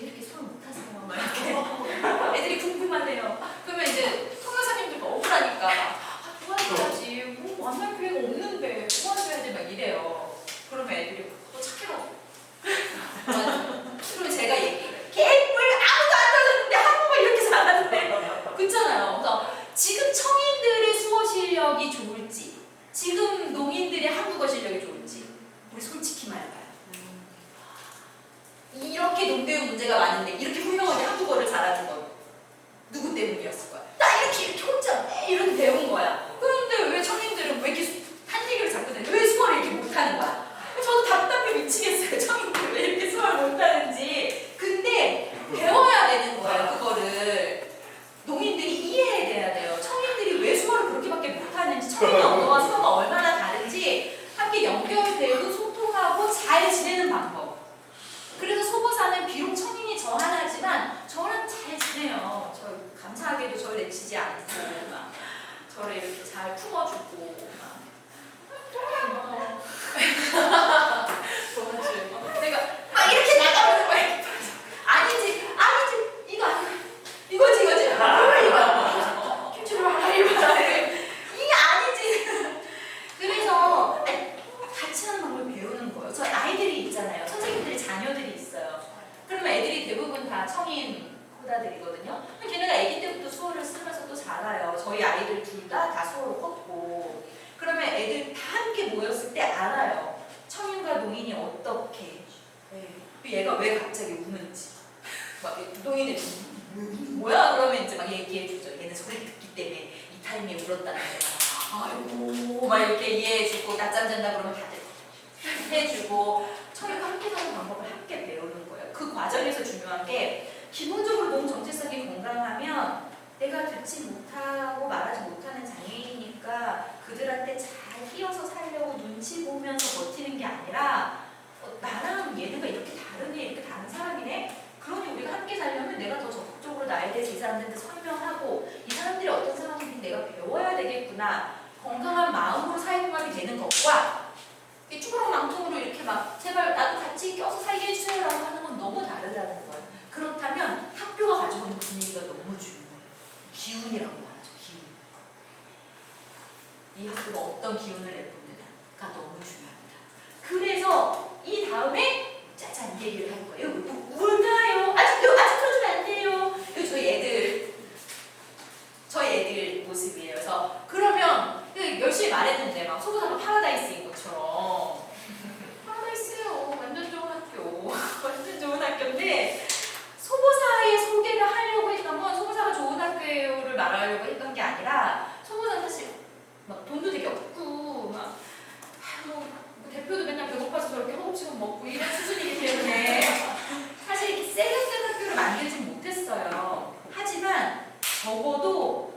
왜 이렇게 수학 못하세요? 막 이렇게. 애들이 궁금하대요. 그러면 이제 통역사님들도 억울하니까 도와줘야지. 뭐 만날 기회가 없는데 도와줘야지 막 이래요. 그러면 애들이 또 착해가지고. 그러면 제가 얘기해요. 개뿔 아무도 안 가졌는데 한국말 이렇게 잘하는데. 그렇잖아요. 그래서 지금 청인들의 수어 실력이 좋을지, 지금 농인들의 한국어 실력이 좋을지, 우리 솔직히 말해봐요. 이렇게 농교육 문제가 많은데 이렇게 훌륭하게 한국어를 잘하는 건 누구 때문이었을 거야? 나 이렇게 혼자 이렇게 배운 거야. 그런데 왜 청인들은 왜 이렇게 한 얘기를 자꾸 해? 왜 수어를 이렇게 못하는 거야? 저도 답답해 미치겠어요. 청인들 왜 이렇게 수어를 못하는지. 근데 배워야 되는 거예요. 그거를 농인들이 이해해야 돼요. 청인들이 왜 수어를 그렇게밖에 못하는지, 청인의 언어와 수어가 얼마나 다른지 함께 연결되고 소통하고 잘 지내는 방법. 그래서 소보사는 비록 청인이 저 하나지만 저랑 잘 지내요. 저 감사하게도 저를 내치지 않고 막 저를 이렇게 잘 품어주고 막. 내가 막 이렇게 나가는 거야. 아니지 이거 아니야. 이거지 이거 김치를 이거 이게 아니지. 그래서 같이 하는 방법을 배우는 거예요. 저 아이들이 있잖아요. 선생님들이 자녀들이 있어요. 그러면 애들이 대부분 다 청인 호다들이거든요. 걔네가 아기 때부터 수어를 쓰면서 또 자라요. 저희 아이들 둘 다 수어로 컸고. 그러면 애들 다 함께 모였을 때 알아요. 청인과 농인이 어떻게. 얘가 왜 갑자기 우는지. 막 농인이 뭐야? 그러면 이제 막 얘기해주죠. 얘는 소리를 듣기 때문에 이 타임에 울었다는 거야. 아이고 막 이렇게 이해해주고 낮잠 잔다 그러면 다들 해주고 청인과 함께 사는 방법을 함께 배우는 거예요. 그 과정에서 중요한 게 기본적으로 몸 정체성이 건강하면 내가 듣지 못하고 말하지 못하는 장애인이니까 그들한테 잘 끼어서 살려고 눈치 보면서 버티는 게 아니라 나랑 얘네가 이렇게 다르네, 이렇게 다른 사람이네. 그러니 우리가 함께 살려면 내가 더 적극적으로 나에 대해서 이 사람들한테 설명하고 이 사람들이 어떤 사람인지 내가 배워야 되겠구나. 건강한 마음으로 사회공헌이 되는 것과 쭈그렁망통으로 이렇게 막 제발 나도 같이 껴서 살게 해주세요라고 하는 건 너무 다르다는 거예요. 그렇다면 학교가 가지고 있는 분위기가 너무 중요해요. 기운이라고 말하죠. 기운. 이 학교가 어떤 기운을 내뿜느냐가 너무 중요합니다. 그래서 이 다음에 짜잔 이 얘기를 할 거예요. 뭘까요? 아직 틀어주면 안 돼요. 이거 저희 애들 모습이에요. 그래서 그러면 열심히 말했는데 막 소보사가 파라다이스인 것처럼 파라다이스요. 완전 좋은 학교. 완전 좋은 학교인데 소보사의 소개를 하려고 했던 건 소보사가 좋은 학교를 말하려고 했던 게 아니라 소보사는 사실 막 돈도 되게 없고 막 대표도 맨날 배고파서 저렇게 허겁지겁 먹고 이런 수준이기 때문에 사실 이렇게 세련된 학교를 만들진 못했어요. 하지만 적어도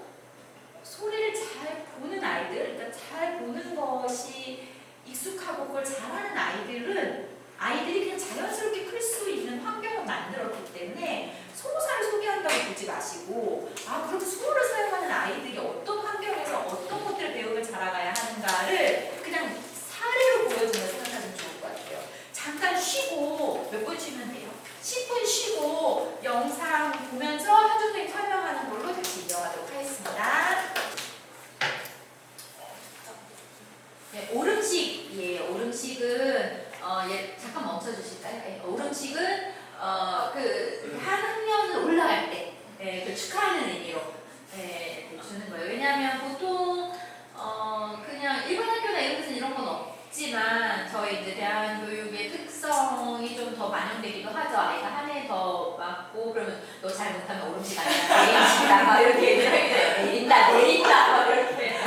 소리를 잘 보는 아이들, 그러니까 잘 보는 것이 익숙하고 그걸 잘하는 아이들이 그냥 자연스럽게 클 수 있는 환경을 만들었기 때문에 소보사를 소개한다고 보지 마시고 그렇게 수어를 사용하는 아이들이 어떤 환경에서 어떤 것들을 배우며 자라가야 하는가를 그냥 사례로 보여주면 생각하시면 좋을 것 같아요. 잠깐 쉬고 몇 분 쉬면 돼요. 10분 쉬고 영상 보면서 현주 선생님 설명하는 걸로 다시 이어가도록 하겠습니다. 네, 오름식이에요. 오름식은 잠깐 멈춰주실까요? 오름식은 한 학년을 올라갈 때 그 축하하는 의미로 주는 거예요. 왜냐하면 보통 그냥 일반 학교나 이런 데서는 이런 건 없지만 저희 이제 대한교육의 특성이 좀 더 반영되기도 하죠. 아이가 한 해 더 맞고 그러면 너 잘 못하면 오름식 아니야. 내린다 막 이렇게 얘기를 하게 돼요. 내린다 막 이렇게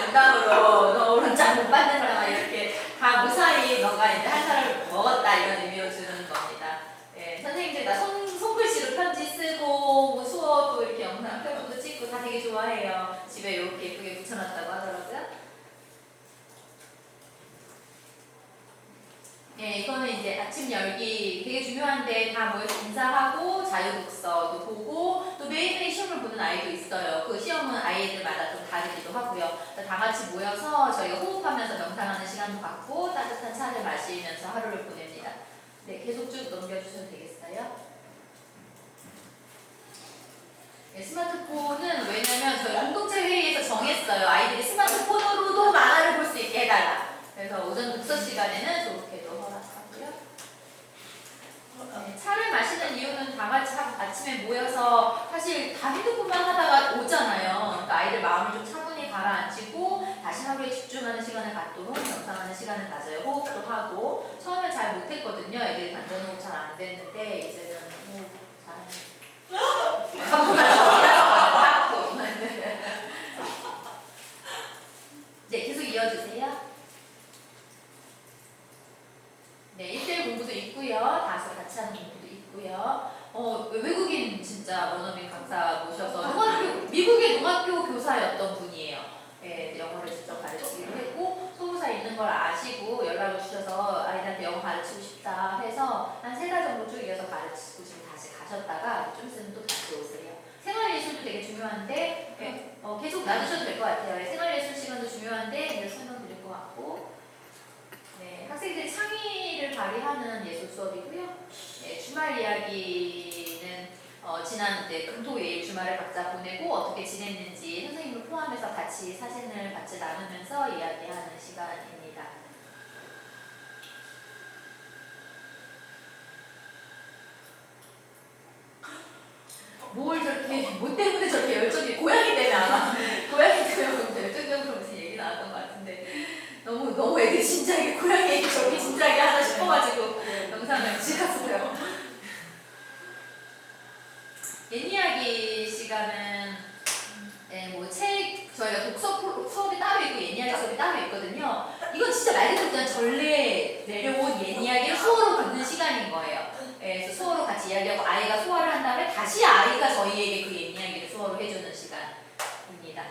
농담으로 너 오름 잘 못 받는다 막 이렇게 다 무사히 너가 이제 한 살을 먹었다 이런 의미로 주는 겁니다. 예, 선생님들 다 손글씨로 편지 쓰고 뭐 수어도 이렇게 영상 표본도 찍고 다 되게 좋아해요. 집에 이렇게 예쁘게 붙여놨다고 하더라고요. 예, 이거는 이제 아침 열기 되게 중요한데 다 모여서 인사하고 자유독서도 보고 또 매일매일 시험을 보는 아이도 있어요. 그 시험은 아이들마다 좀 다르기도 하고요. 다 같이 모여서 저희가 호흡하면서 명상하는 시간도 갖고 따뜻한 차를 마시면서 하루를 보냅니다. 네, 계속 쭉 넘겨주셔도 되겠어요? 네, 스마트폰은 왜냐면 저희 공동체 회의에서 정했어요. 아이들이 스마트폰으로도 만화를 볼 수 있게 해달라. 그래서 오전 독서 시간에는 좋게도 허락하고요. 네, 차를 마시는 이유는 다 같이 아침에 모여서 사실 다 핸드폰만 하다가 오잖아요. 그러니까 아이들 마음을 좀 차분히 가라앉히고 다시 하루에 집중하는 시간을 갖도록 명상하는 시간을 가져요. 호흡도 하고 처음에 잘 못했거든요. 애들이 단전호흡 잘 안 됐는데 이제는 호흡 잘하는 네, 계속 이어주세요. 네, 1대1 공부도 있고요. 다섯 같이 하는 공부도 있고요. 외국인 진짜 원어민 강사 모셔서 미국의 농학교 교사였던 분이에요. 네, 영어를 직접 가르치기로 했고 소무사에 있는 걸 아시고 연락을 주셔서 아이들한테 영어 가르치고 싶다 해서 한 3달 정도 쭉 이어서 가르치고 지금 다시 가셨다가 좀 있으면 또 다시 오세요. 생활예술도 되게 중요한데 네, 계속 놔두셔도 될 것 같아요. 네, 생활예술 시간도 중요한데 이제 설명드릴 것 같고 네, 학생들이 창의를 발휘하는 예술 수업이고요. 네, 주말 이야기는 지난 금토일 주말을 각자 보내고 어떻게 지냈는지 선생님을 포함해서 같이 사진을 같이 나누면서 이야기하는 시간입니다. 뭘 저렇게 뭐 때문에 저렇게 열정이 고양이 때문에 아마 고양이 때문에 열정적으로 무슨 얘기 나왔던 것 같은데 너무 애들이 진지하게 고양이 얘기 저렇게 진지하게 하나 싶어가지고 영상을 찍었어요. 옛이야기 시간은 뭐 책 저희가 독서 수업이 따로 있고 옛이야기 수업이 따로 있거든요. 이건 진짜 말 그대로 그냥 전래 내려온 옛이야기를 수어로 듣는 시간인 거예요. 그래서 수어로 같이 이야기하고 아이가 소화를 한 다음에 다시 아이가 저희에게 그 옛이야기를 수어로 해주는 시간입니다.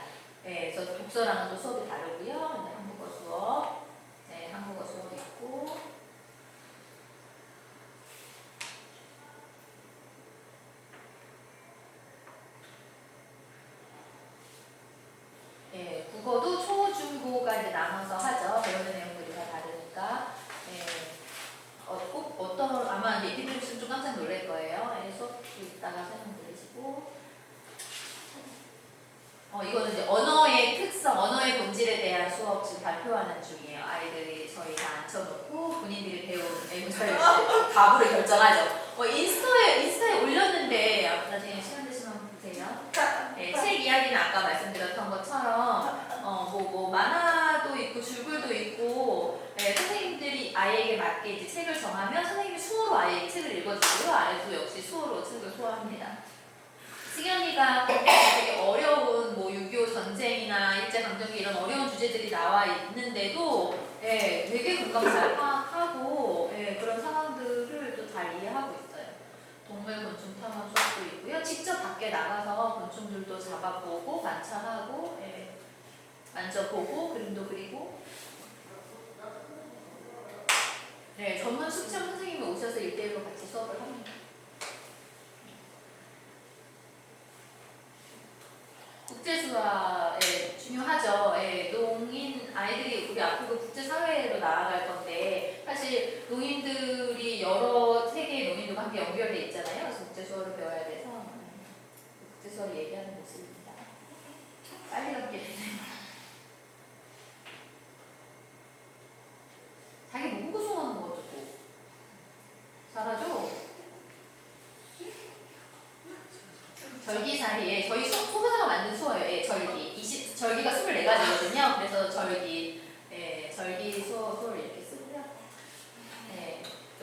그래서 독서랑은 또 수업이 다르고요. 한국어 수업, 한국어 수업 있고 국어도 초, 중, 고가 이제 나눠서 하죠. 배우는 내용들이 다 다르니까. 꼭 아마 얘기 들으시면 좀 깜짝 놀랄 거예요. 수업 이따가 설명드리시고. 이거는 이제 언어의 특성, 언어의 본질에 대한 수업 지금 발표하는 중이에요. 아이들이 저희 다 앉혀놓고 본인들이 배운 저희 답으로 결정하죠. 인스타에 올렸는데 나중에 시간 되시면 보세요. 네, 책 이야기는 아까 말씀드렸던 것처럼 뭐 만화도 있고 줄글도 있고 선생님들이 아이에게 맞게 이제 책을 정하면 선생님이 수어로 아이에게 책을 읽어주고요. 아이도 역시 수어로 책을 소화합니다. 승현이가 되게 어려운 뭐 6.25 전쟁이나 일제강점기 이런 어려운 주제들이 나와 있는데도 되게 공감 잘 하고 그런 상황들을 또 잘 이해하고 있어요. 동물 곤충 탐험 수업도 있고요. 직접 밖에 나가서 곤충들도 잡아보고 관찰하고 만져보고 그림도 그리고 전문 숙청 선생님이 오셔서 1대1로 같이 수업을 합니다. 국제수화 중요하죠. 농인 아이들이 우리 앞으로 국제사회로 나아갈 건데 사실 농인들이 여러 세계의 농인들과 함께 연결돼 있잖아요. 그래서 국제수화를 배워야 돼서 국제수화를 얘기하는 모습입니다. 빨리 넘게 되네요. 자기 모국어 수업하는 거 어쩌고 잘하죠? 절기살이에 저희 소부사가 만든 수어예요. 절기가 24가지거든요. 그래서 절기 수어를 이렇게 쓰고요.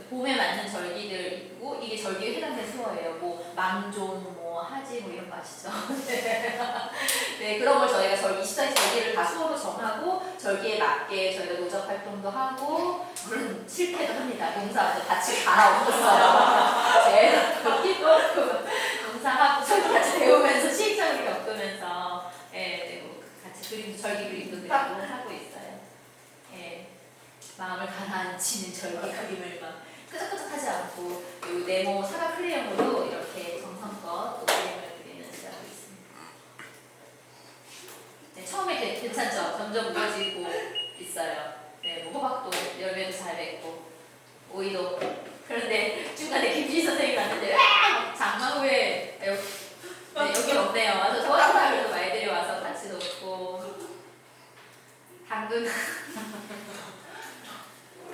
봄에 맞는 절기들 있고 이게 절기에 해당된 수어예요. 뭐 망종, 뭐 하지 뭐 이런 거 아시죠? 네, 그런 걸 저희가 24일 절기를 다 수어로 정하고 절기에 맞게 저희가 노적 활동도 하고 물론 실패도 합니다. 농사도 같이 갈아엎었어요. 제 절기도 농사하고 저도 같이 배우면서 시행착오를 겪으면서 네, 뭐 같이 그림도 절기 그림도 그리고 하고 있어요. 예, 마음을 가라앉히는 절기 그림을 막 끄적끄적하지 않고 그리고 네모 사각 크레용으로 이렇게 정성껏 또 그림을 그리면서 하고 있습니다. 네, 처음에 괜찮죠? 점점 우아지고 있어요. 네, 뭐 호박도 열매도 잘 맺고 오이도 그런데 중간에 김지 선생님이 왔는데 장마 후에 네, 여기 없네요. 와서 좋아하는 그래도 아이들이 와서 같이 놓고 당근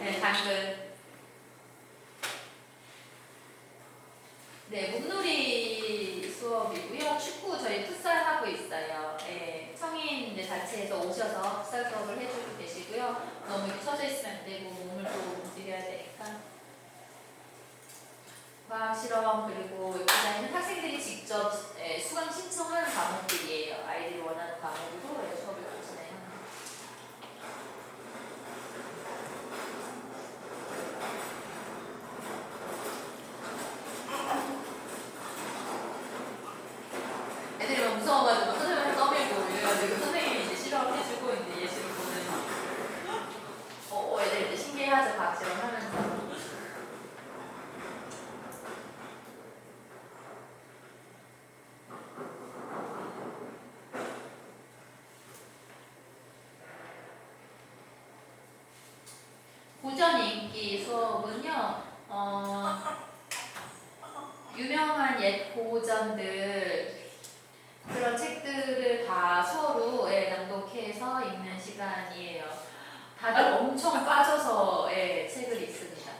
네, 당근 네, 몸놀이 수업이고요. 축구 저희 풋살 하고 있어요. 네, 청인 이제 자체에서 오셔서 풋살 수업을 해주고 계시고요. 너무 이렇게 서져 있으면 안 되고 몸을 또 움직여야 되니까. 과학 실험 그리고 여기는 학생들이 직접 수강 신청하는 과목들이에요. 아이들이 원하는 과목으로 수업을 진행합니다. 애들이 막 무서워가지고 선생님한테 떠밀고 이래가지고 선생님이 이제 실험을 해주고 이제 예시를 보는 애들 이제 신기해하죠. 과학 실험 하면서. 고전 인기 수업은요, 유명한 옛 고전들, 그런 책들을 다 수어로 낭독해서 읽는 시간이에요. 다들 엄청 빠져서 책을 읽습니다.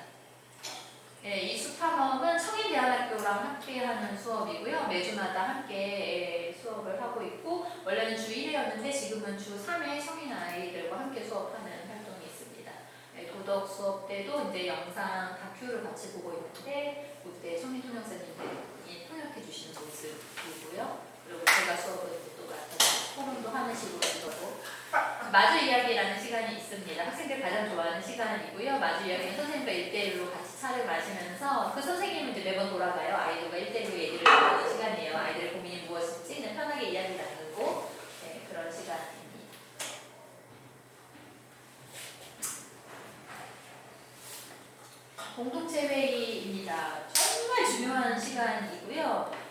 이 수탐험은 청인대안학교랑 함께하는 수업이고요. 매주마다 함께 수업을 하고 있고, 원래는 주 1회였는데 지금은 주 3회 성인 아이들과 함께 수업하는 활동이 있습니다. 도덕 수업 때도 이제 영상 다큐를 같이 보고 있는데 그때 청인 통역사님들이 통역해 주시는 모습이고요. 그리고 제가 수업을 또 맡아서 토론도 하는 식으로 이거고 마주 이야기라는 시간이 있습니다. 학생들 가장 좋아하는 시간이고요. 마주 이야기는 선생님과 1대1로 같이 차를 마시면서 그 선생님은 이제 매번 돌아가요. 아이들과 1대1로 얘기를 나누는 시간이에요. 아이들의 고민이 무엇인지 편하게 이야기 나누고 그런 시간입니다. 공동체 회의입니다. 정말 중요한 시간이고요.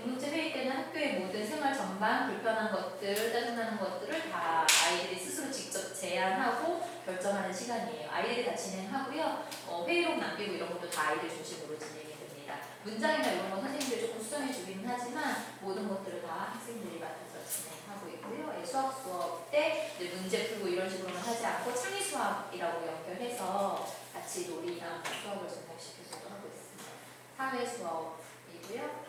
공동체 회의 때는 학교의 모든 생활 전반, 불편한 것들, 짜증나는 것들을 다 아이들이 스스로 직접 제안하고 결정하는 시간이에요. 아이들이 다 진행하고요. 회의록 남기고 이런 것도 다 아이들 중심으로 진행이 됩니다. 문장이나 이런 건 선생님들이 조금 수정해 주기는 하지만 모든 것들을 다 학생들이 맡아서 진행하고 있고요. 수학 수업 때 문제 풀고 이런 식으로만 하지 않고 창의 수학이라고 연결해서 같이 놀이나 수업을 접목시켜서도 하고 있습니다. 사회 수업이고요.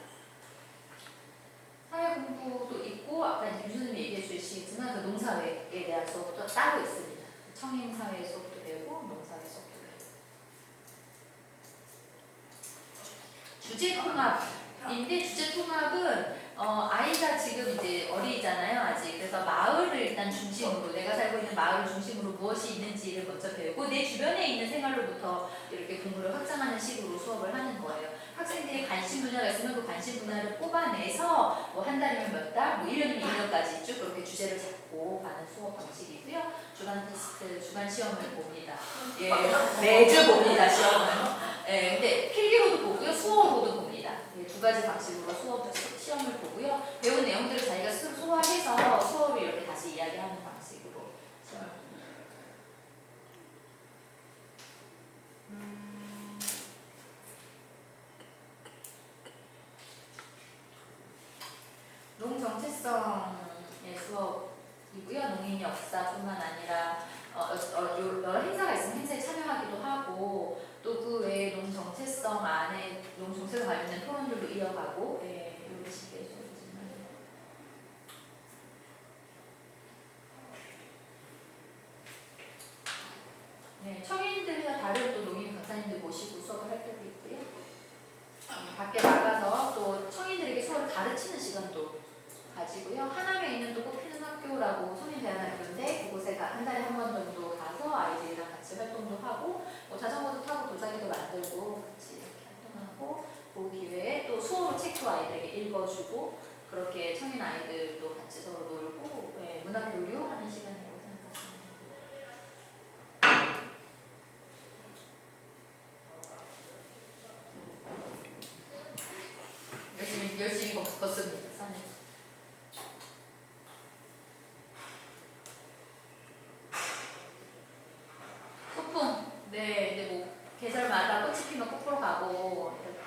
사회 공부도 있고 아까 이제 교수님이 얘기해 주시겠지만 그 농사회에 대한 수업도 따로 있습니다. 청인 사회 수업도 배우고 농사회 수업도 배우고. 주제 통합인데 주제 통합은 아이가 지금 이제 어리잖아요 아직. 그래서 마을을 일단 중심으로 내가 살고 있는 마을을 중심으로 무엇이 있는지를 먼저 배우고 내 주변에 있는 생활로부터 이렇게 공부를 확장하는 식으로 수업을 하는 거예요. 학생들이 관심 분야가 있으면 그 관심 분야를 뽑아내서 뭐 한 달이면 몇 달, 뭐 1년이면 1년까지 쭉 그렇게 주제를 잡고 가는 수업 방식이고요. 주간 테스트, 주간 시험을 봅니다. 매주 봅니다 시험을. 근데 필기로도 보고요, 수어로도 봅니다. 두 가지 방식으로 시험을 보고요. 배운 내용들을 자기가 소화해서 수업을 이렇게 다시 이야기하는 방식으로 시험을 봅니다. 농정체성의 수업이고요. 농인 역사뿐만 아니라 여러 행사가 있으면 행사에 참여하기도 하고 또 그 외에 농정체성 안에 농정체성 관련된 토론들도 이어가고 이런 식의 수업이지만 청인들과 다른 또 농인 강사님들 모시고 수업을 활동도 하고 뭐 자전거도 타고 도자기도 만들고 같이 이렇게 활동하고 그 기회에 또 수어 책도 아이들에게 읽어주고 그렇게 청인 아이들도 같이 서로 놀고 네, 문화 교류하는 시간이라고 생각합니다. 열심히 걷습니다. 산에. 소풍. 네, 이제 뭐 계절마다 꽃이 피면 꽃 보러 가고 이렇게.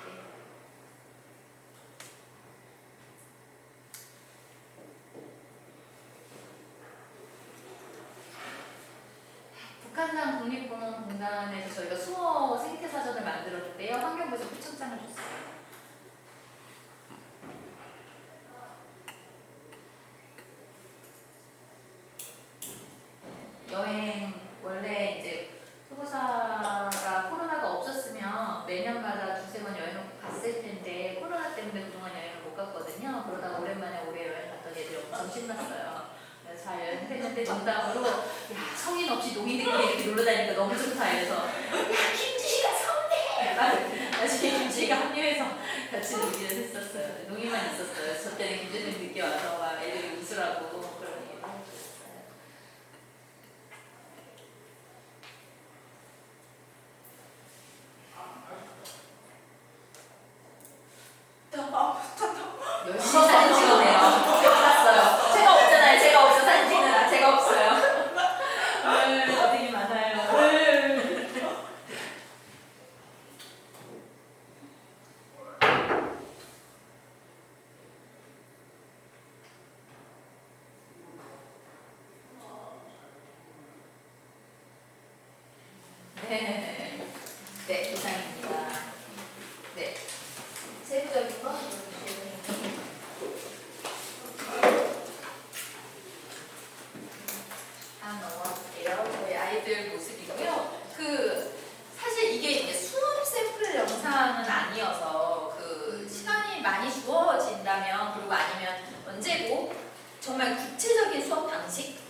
북한산 국립공원공단에서 저희가 수어 생태사전을 만들었는데요. 환경부에서 표창장을 줬어요. 여행 원래 이제 후보사가 코로나가 없었으면 매년마다 두세 번 여행을 갔을 텐데 코로나 때문에 그동안 여행을 못 갔거든요. 그러다가 오랜만에 올해 여행 갔던 애들이 엄청 신났어요. 잘 여행했는데 농담으로 야 성인 없이 노인들끼리 이렇게 놀러 다니니까 너무 좋다 이래서 야 김지희가 성대! 나중에 김지희가 합류해서 같이 놀기를 했었어요. 농인만 있었어요. 저 때는 김지희는 늦게 와서 막 애들이 웃으라고 그런 얘기를 해줬어요. 열심히 사진 찍어내요. 봤어요. 제가 없잖아요. 제가 없어 사진 찍는 제가 없어요. 어색이 많아요. 네, 네 이상입니다. 네, 세부적인 거. 넘어갈게요. 저희 아이들 모습이고요. 사실 이게 이제 수업 샘플 영상은 아니어서 시간이 많이 주어진다면 그리고 아니면 언제고 정말 구체적인 수업 방식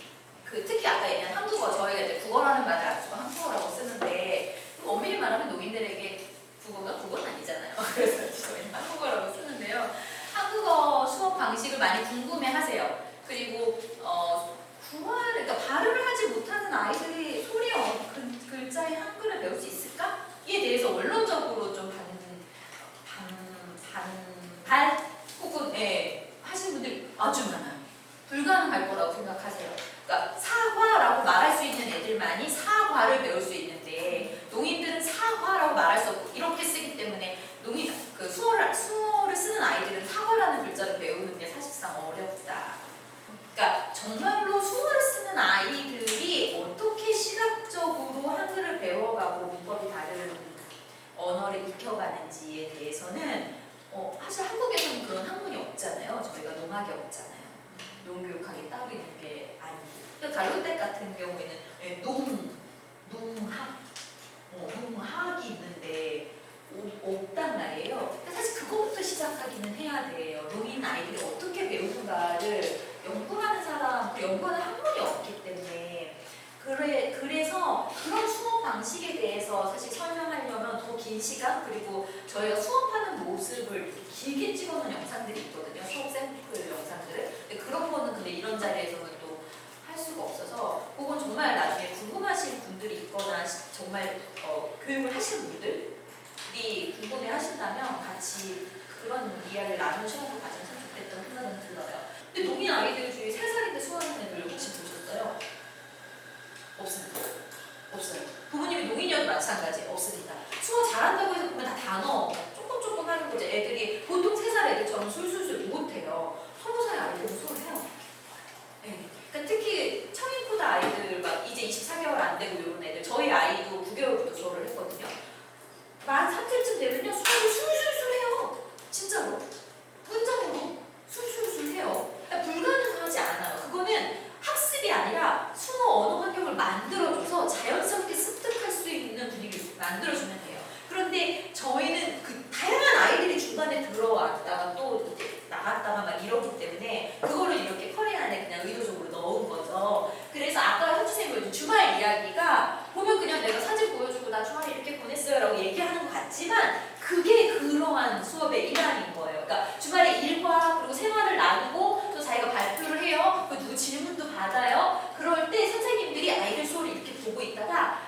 특히 아까 얘기한 한국어 저희가 이제 국어라는 말을 안 쓰고 한국어라고 쓰는데 엄밀히 말하면 노인들에게 국어는 아니잖아요. 그래서 저희는 한국어라고 쓰는데요. 한국어 수업 방식을 많이 궁금해하세요. 그리고 그러니까 발음을 하지 못하는 아이들이 소리어 글자의 한글을 배울 수 있을까? 이에 대해서 원론적으로 좀 반발 혹은 하시는 분들이 아주 많아요. 불가능할 거라고 생각하세요. 그러니까 사과라고 말할 수 있는 애들만이 사과를 배울 수 있는데 농인들은 사과라고 말할 수 없고 이렇게 쓰기 때문에 수어를 쓰는 아이들은 사과라는 글자를 배우는 게 사실상 어렵다. 그러니까 정말로 수어를 쓰는 아이들이 어떻게 시각적으로 한글을 배워가고 문법이 다른 언어를 익혀가는지에 대해서는 사실 한국에서는 그런 학문이 없잖아요. 저희가 농학이 없잖아요. 농교육학이 따로 있는 게 아니고. 그러니까 갈로댁 같은 경우에는 농학이 있는데 없단 말이에요. 사실 그거부터 시작하기는 해야 돼요. 농인 아이들이 어떻게 배우는가를 연구하는 사람, 연구하는 학문이 없기 때문에 그래서 그런 수업 방식에 대해서 사실 설명하려면 더 긴 시간 그리고 저희가 수업하는 모습을 길게 찍어놓은 영상들이 있거든요. 수업 샘플 영상들을. 근데 그런 거는 근데 이런 자리에서는 또 할 수가 없어서 그건 정말 나중에 궁금하신 분들이 있거나 정말 교육을 하시는 분들이 궁금해 하신다면 같이 그런 이야기를 나누셔서 가장 좋겠다는 생각은 들어요. 근데 농인 아이들 중에 3살인데 수학하는 애들 혹시 보셨어요? 없습니다. 없어요. 부모님이 농인이어도 마찬가지 없습니다. 수어 잘한다고 해서 보면 다 단어 조금 하는 거지. 애들이 보통 3살 애들처럼 술술술 못해요. 20살 아이들은 수어를 해요. 네. 그러니까 특히 청인코다 아이들 막 이제 24개월 안 되고 이런 애들 저희 아이도 9개월부터 수어를 했거든요. 만 3세쯤 되면요 수어를 술술술 해요. 진짜로. 문장으로 술술술 해요. 그러니까 불가능하지 않아요. 그거는 학습이 아니라 수어 언어 환경을 만들어줘서 자연스럽게 습득할 수 있는 분위기를 됐어요라고 얘기하는 것 같지만 그게 그러한 수업의 일환인 거예요. 그러니까 주말에 일과 그리고 생활을 나누고 또 자기가 발표를 해요. 그 누구 질문도 받아요. 그럴 때 선생님들이 아이들 수업을 이렇게 보고 있다가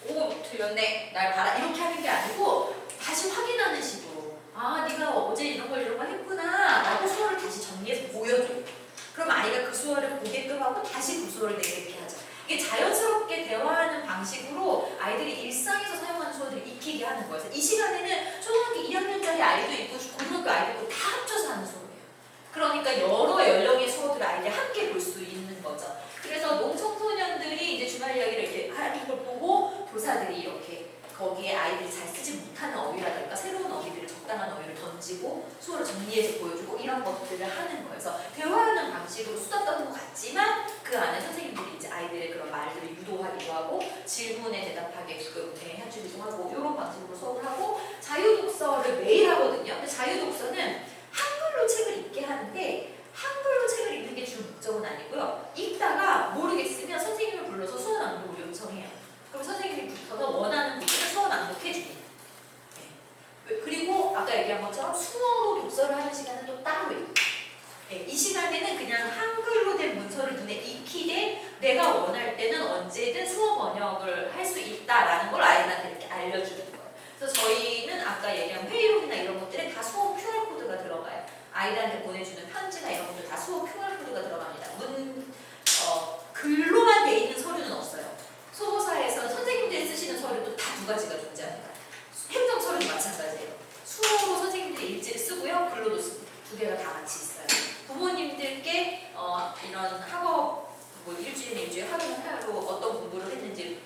오 틀렸네 날 봐라 이렇게 하는 게 아니고 다시 확인하는 식으로 아 네가 어제 이런 걸 했구나 라고 수어를 다시 정리해서 보여줘요. 그럼 아이가 그 수어를 보게끔 하고 다시 그 수어를 내뱉게 하죠. 이게 자연스럽게 대화하는 방식으로 아이들이 일상에서 사용하는 수어들을 익히게 하는 거예요. 그래서 이 시간에는 초등학교 2학년짜리 아이도 있고 고등학교 아이도 있고 다 합쳐서 하는 수어예요. 그러니까 여러 연령의 수어들을 아이들이 함께 볼 수 있는 거죠. 그래서 농청소년들이 이제 주말 이야기를 이렇게 하는 걸 보고 교사들이 이렇게 거기에 아이들이 잘 쓰지 못하는 어휘라든가 새로운 어휘들을 적당한 어휘를 던지고 수어를 정리해서 보여주고 이런 것들을 하는 거예요. 그래서 대화하는 방식으로 수다 떠는 것 같지만 그 안에 선생님들이 이제 아이들의 그런 말들을 유도하기도 하고 질문에 대답하게끔 해주기도 하고 이런 방식으로 수업을 하고 자유독서를 매일 하거든요. 근데 자유독서는 한글로 책을 읽게 하는데 한글로 책을 읽는 게 주 목적은 아니고요. 읽다가 모르겠으면 선생님을 불러서 수어 낭독을 요청해요. 그럼 선생님이 붙어서 원하는 부분을 수어 낭독해 줍니다. 네. 그리고 아까 얘기한 것처럼 수어로 독서를 하는 시간은 또 따로 있고 네. 이 시간에는 그냥 한글로 된 문서를 눈에 익히되 내가 원할 때는 언제든 수어 번역을 할 수 있다라는 걸 아이들한테 이렇게 알려주는 거예요. 그래서 저희는 아까 얘기한 회의록이나 이런 것들에 다 수어 QR코드가 들어가요. 아이들한테 보내주는 편지나 이런 것들 다 수어 QR코드가 들어갑니다. 글로만 돼 있는 서류는 없어요. 소보사에서 선생님들이 쓰시는 서류도 다 두 가지가 존재합니다. 행정서류도 마찬가지예요. 수어로 선생님들이 일지를 쓰고요. 글로도 씁니다. 두 개가 다 같이 있어요. 부모님들께 이런 학업 일주일에 하루 어떤 공부를 했는지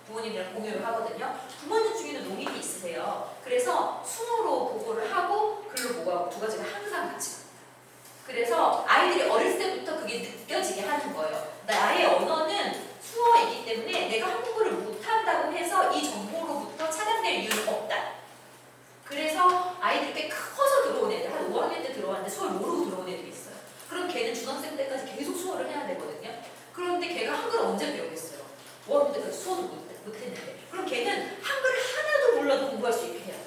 부모님이랑 공유를 하거든요. 부모님 중에는 농인이 있으세요. 그래서 수어로 보고를 하고 글로 보고하고 두 가지가 항상 같이 갑니다. 그래서 아이들이 어릴 때부터 그게 느껴지게 하는 거예요. 나의 언어는 수어이기 때문에 내가 한국어를 못한다고 해서 이 정보로부터 차단될 이유는 없다. 그래서 아이들이 꽤 커서 들어온 애들, 한 5학년 때 들어왔는데 수어를 모르고 들어온 애들이 있어요. 그럼 걔는 중학생 때까지 계속 수어를 해야 되거든요. 그런데 걔가 한글을 언제 배우겠어요? 5학년 때까지 수어도 못했는데. 그럼 걔는 한글을 하나도 몰라도 공부할 수 있게 해야 돼요.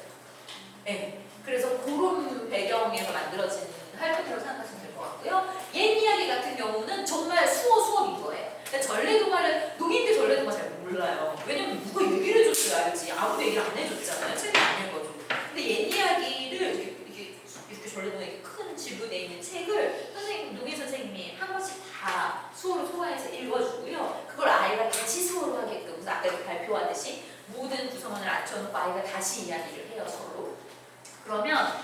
네. 그래서 그런 배경에서 만들어진 활동이라고 생각하시면 될 것 같고요. 옛 이야기 같은 경우는 정말 수어인 거예요. 그러니까 전래동화를 농인들 전래동화 잘 몰라요. 왜냐면 누가 얘기를 해줬어야 알지. 아무도 얘기를 안 해줬잖아요. 책을 안 읽어주고. 근데 옛 이야기를 이렇게 전래동화에 큰 지부돼 있는 책을 농인 선생님이 한 번씩 다 수어로 소화해서 읽어주고요. 그걸 아이가 다시 수어로 하게끔 그래서 아까 발표하듯이 모든 구성원을 앉혀놓고 아이가 다시 이야기를 해요. 서로. 그러면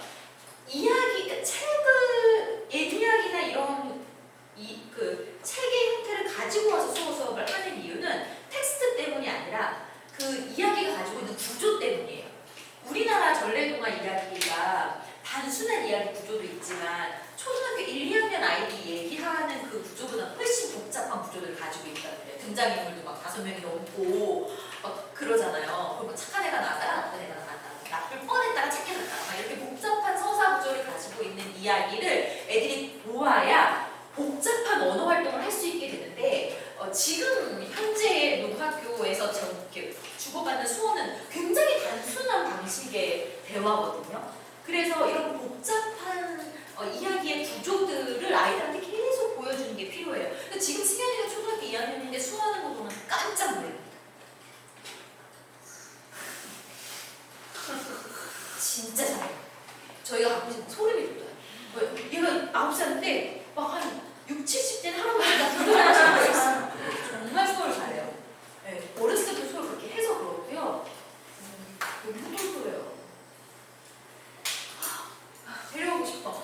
책을 옛 이야기나 이런 책의 형태를 가지고 와서 수업을 하는 이유는 텍스트 때문이 아니라 그 이야기가 가지고 있는 구조 때문이에요. 우리나라 전래동화 이야기가 단순한 이야기 구조도 있지만 초등학교 1, 2학년 아이들이 얘기하는 그 구조보다 훨씬 복잡한 구조를 가지고 있다는 거예요. 등장인물도 막 5명이 넘고 막 그러잖아요. 그리고 착한 애가 나가라 나쁜 애가 나간다. 나쁠 뻔했다가 착해졌다. 막 이렇게 복잡한 서사 구조를 가지고 있는 이야기를 애들이 보아야 복잡한 언어 활동을 할 수 있게 되는데 지금 현재 농학교에서 이렇게 주고받는 수어는 굉장히 단순한 방식의 대화거든요. 그래서 이런 복잡한 이야기의 구조들을 아이들한테 계속 보여주는 게 필요해요. 근데 지금 승현이가 초등학교 2학년인데 수어하는 거 보면 깜짝 놀랍니다. 진짜 잘해요. 저희가 가끔씩 소름이 돋아요. 얘가 9살인데 막 한 60, 70대는 할아버지가 불편하신 거 있어요. 정말 수어를 잘해요. 네, 어렸을 때부터 수어를 그렇게 해서 그렇고요. 너무 똘똘해요. 데려오고 싶어.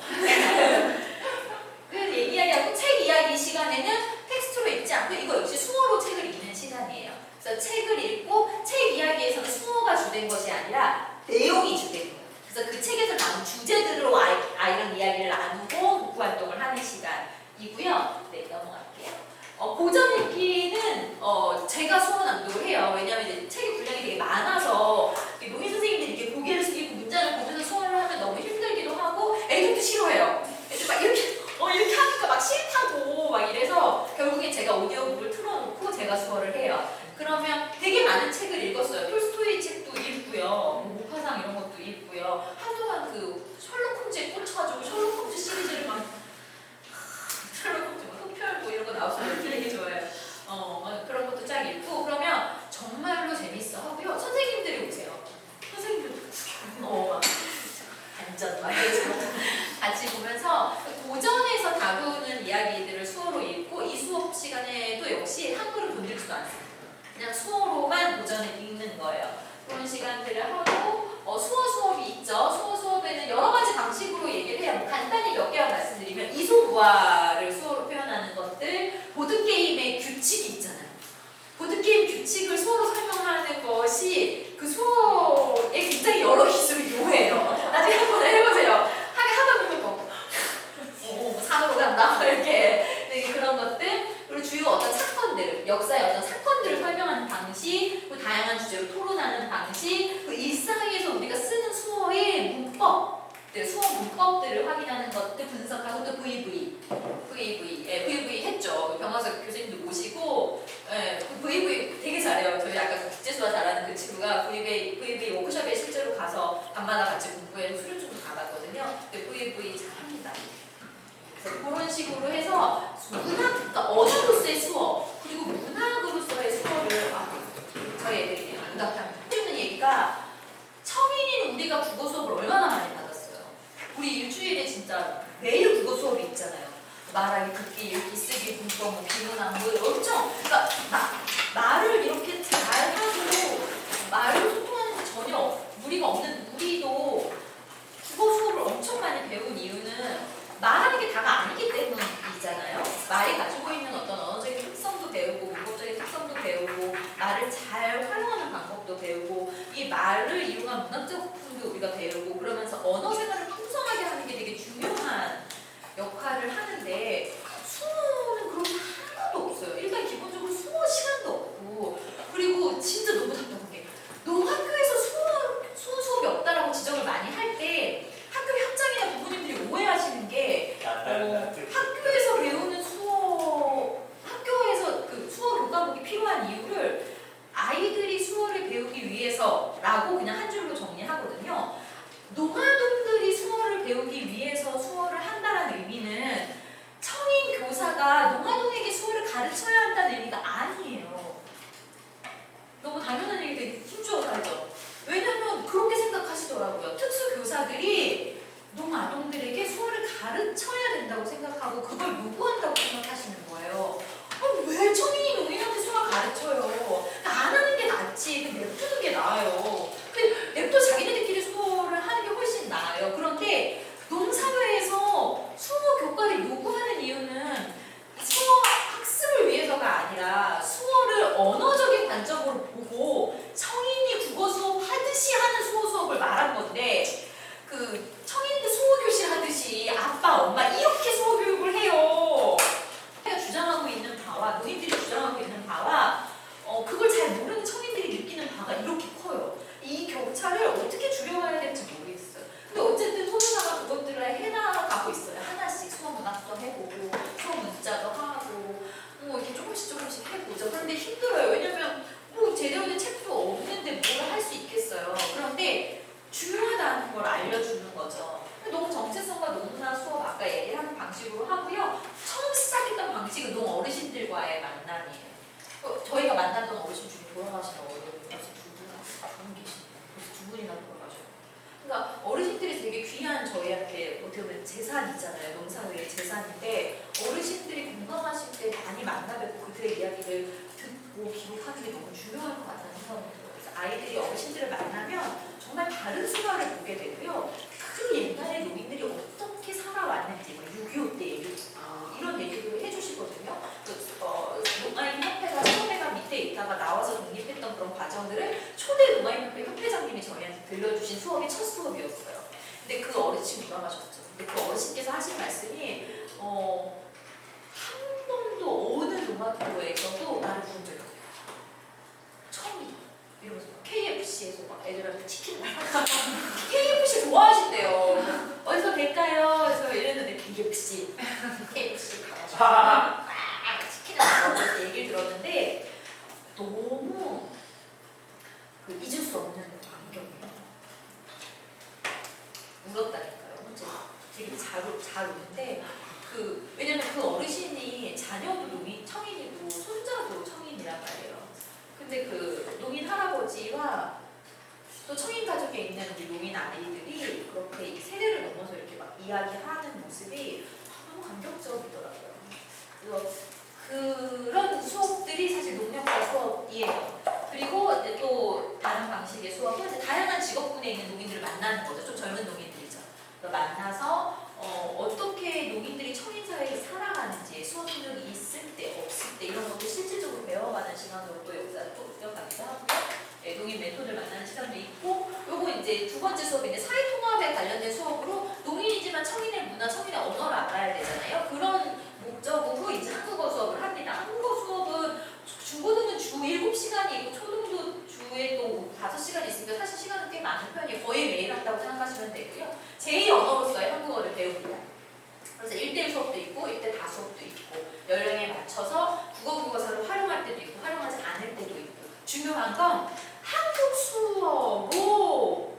그래서 이야기하고 책 이야기 시간에는 텍스트로 읽지 않고 이거 역시 수어로 책을 읽는 시간이에요. 그래서 책을 읽고 책 이야기에서는 수어가 주된 것이 아니라 내용이 주된 거예요. 그래서 그 책에서 나온 주제들로 아이랑 이야기를 나누고 독후 활동을 하는 시간이고요. 네, 넘어갈게요. 고전 읽기는 제가 수어 낭독을 해요. 왜냐하면 이제 책의 분량이 되게 많아서 농인 선생님들이 이렇게 고개를 숙이고 문장을 보면서 수어를 하면 너무 힘들기도 하고 애들도 싫어해요. 애들 막 이렇게 하니까 막 싫다고 막 이래서 결국에 제가 오디오북을 틀어놓고 제가 수어를 해요. 그러면 되게 많은 책을 읽었어요. 톨스토이 책도 이야기들을 하고 수어 수업이 있죠. 수어 수업에는 여러 가지 방식으로 얘기를 해요. 뭐 간단히 몇 개만 말씀드리면 이소부화를 수어로 표현하는 것들, 보드게임의 규칙이 있잖아요. 보드게임 규칙을 수어로 설명하는 것이 그 수어에 굉장히 여러 기술이 요해요. 나중에 한번 해보세요. 하다 보면 산으로 간다 이렇게 네, 그런 것들, 그리고 주요 어떤 사건들, 역사의 어떤 사건들을 설명하는 방식, 그 다양한 주제로 토론하는 방식, 그 일상에서 우리가 쓰는 수어의 문법, 수어 문법들을 확인하는 것들 분석하고, 또 VV 했죠. 병화석 교수님도 모시고, 그 VV 되게 잘해요. 저희 아까 국제수화 잘하는 그 친구가 VV 워크숍에 실제로 가서 밤마다 같이 공부해서 수료증도 받았거든요. 근데 VV 잘합니다. 그래서 그런 식으로 해서 그러니까 언어로서의 수어, 그리고 문학으로서의 수어를 저희 애들이 해주는 얘기가, 성인인 우리가 국어 수업을 얼마나 많이 받았어요. 우리 일주일에 진짜 매일 국어 수업이 있잖아요. 말하기, 듣기, 읽기, 쓰기, 문법, 뭐 비문학, 뭐 엄청, 그러니까 말을 이렇게 잘 하고 말로 소통하는 게 전혀 무리가 없는, 우리도 국어 수업을 엄청 많이 배운 이유는 말하는 게 다가 아니기 때문이잖아요. 말이 가지고 있는 어떤 언어적인 특성도 배우고, 문법적인 특성도 배우고, 말을 잘 활용하는 방법도 배우고, 이 말을 이용한 문학적 부분도 우리가 배우고, 그러면서 언어 생활을 풍성하게 하는 게 되게 중요한 역할을 하는데, 수어는 그런 게 하나도 없어요. 일단 기본적으로 수어 시간도 없고, 그리고 진짜 너무 답답한 게, 너무 학교에서 수어 수업이 없다라고 지적을 많이 할 때 학교 학장이나 부모님들이 오해하시는 게, 학교에서 배우는 학교에서 그 수어 교과목이 필요한 이유를 아이들이 수어를 배우기 위해서라고 그냥 한 줄로 정리하거든요. 노마동들이 수어를 배우기 위해서 수어를 한다는 의미는 성인 교사가 노마동에게 수어를 가르쳐야 한다는 의미가 아니에요. 너무 당연한 얘기인데 힘주어서 하죠. 왜냐면 그렇게 생각하시더라고요. 특수교사들이 농아동들에게 수어를 가르쳐야 된다고 생각하고 그걸 요구한다고 생각하시는 거예요. 왜 성인이 노인한테 수어를 가르쳐요? 안 하는 게 낫지. 냅두는 게 나아요. 냅둬 자기네들끼리 수어를 하는 게 훨씬 나아요. 그런데 농사회에서 수어 교과를 요구하는 이유는 수어 학습을 위해서가 아니라 수어를 언어적인 관점으로 보고 성인이 국어 수업 하듯이 하는 수어 수업을 말한 건데, 그 성인들 수어 교실 하듯이 아빠, 엄마 이렇게 수어 교육을 해요. 제가 주장하고 있는 바와 노인들이 주장하고 있는 바와 그걸 잘 모르는 성인들이 느끼는 바가 이렇게 커요. 이 격차를 어떻게 줄여가야 될지 모르겠어요. 근데 어쨌든 소유사가 그것들을 해나가고 있어요. 하나씩 수어 문학도 해보고 수어 문자도 하고 뭐 이렇게 조금씩 해보죠. 그런데 힘들어요. 왜냐면 뭐 제대로 된 책도 없는데 뭘 할 수 있겠어요. 그런데 중요하다는 걸 알려주는 거죠. 농 정체성과 농문화 수업 아까 얘기를 하는 방식으로 하고요. 처음 시작했던 방식은 농 어르신들과의 만남이에요. 저희가 만났던 어르신 중에 돌아가신 어른이 벌써 두 분이나 돌아가셨어요. 그러니까 어르신들이 되게 귀한 저희한테 어떻게 보면 재산이잖아요. 농사회의 재산인데 어르신들이 건강하실 때 많이 만나 뵙고 그들의 이야기를 듣고 기록하는 게 너무 중요할 것 같다는 생각이 들어요. 그래서 아이들이 어르신들을 만나면 정말 다른 수화를 보게 되고요. 그 옛날에 노인들이 어떻게 살아왔는지, 뭐 6.25 때 얘기, 이런 얘기들을 해주시거든요. 농아인 협회가 처음에가 밑에 있다가 나와서 독립했던 그런 과정들을 초대 농아인 협회 협회장님이 저희한테 들려주신 수업이 첫 수업이었어요. 근데 그 어르신 돌아가셨죠. 근데 그 어르신께서 하신 말씀이 한 번도 어느 농아도에서도 나를 부른 적이 없어요. 처음이다. 이러면서 KFC에서 막 애들한테 치킨을 KFC 좋아하신대요. 어디서 뵐까요? 그래서 이랬는데 KFC 가가지고 치킨을 먹으면서 얘기를 들었는데 너무 잊을 수 없는 광경이에요. 울었다니까요. 되게 잘 우는데 왜냐면 그 어르신이 자녀도 청인이고 손자도 청인이란 말이에요. 근데 그 노인 할아버지와 또 청인 가족에 있는 우리 노인 아이들이 그렇게 이 세대를 넘어서 이렇게 막 이야기하는 모습이 너무 감격적이더라고요. 그래서 그런 수업들이 사실 농력과 수업이에요. 그리고 또 다른 방식의 수업은 다양한 연령대에 있는 농인들을 만나는 거죠. 좀 젊은 농인들이죠. 만나서 어떻게 농인들이 청인사회에 살아가는지, 수업 능력이 있을 때, 없을 때 이런 것도 실질적으로 배워가는 시간으로 또 역사를 또 이어가기도 하고요. 네, 농인 멘토들 만나는 시간도 있고, 요거 이제 두 번째 수업인데 사회통합에 관련된 수업으로 농인이지만 청인의 문화, 청인의 언어를 알아야 되잖아요. 그런 목적으로 이제 한국어 수업을 합니다. 한국어 수업은 중고등은 주 7시간이 있고 초등도 주에 또 5시간이 있으니까 사실 시간은 꽤 많은 편이에요. 거의 매일 한다고 생각하시면 되고요. 제2 언어로서의 한국어를 배웁니다. 그래서 1대1 수업도 있고 1대4 수업도 있고 연령에 맞춰서 국어교과서를 활용할 때도 있고 활용하지 않을 때도 있고 중요한 건 한국 수어로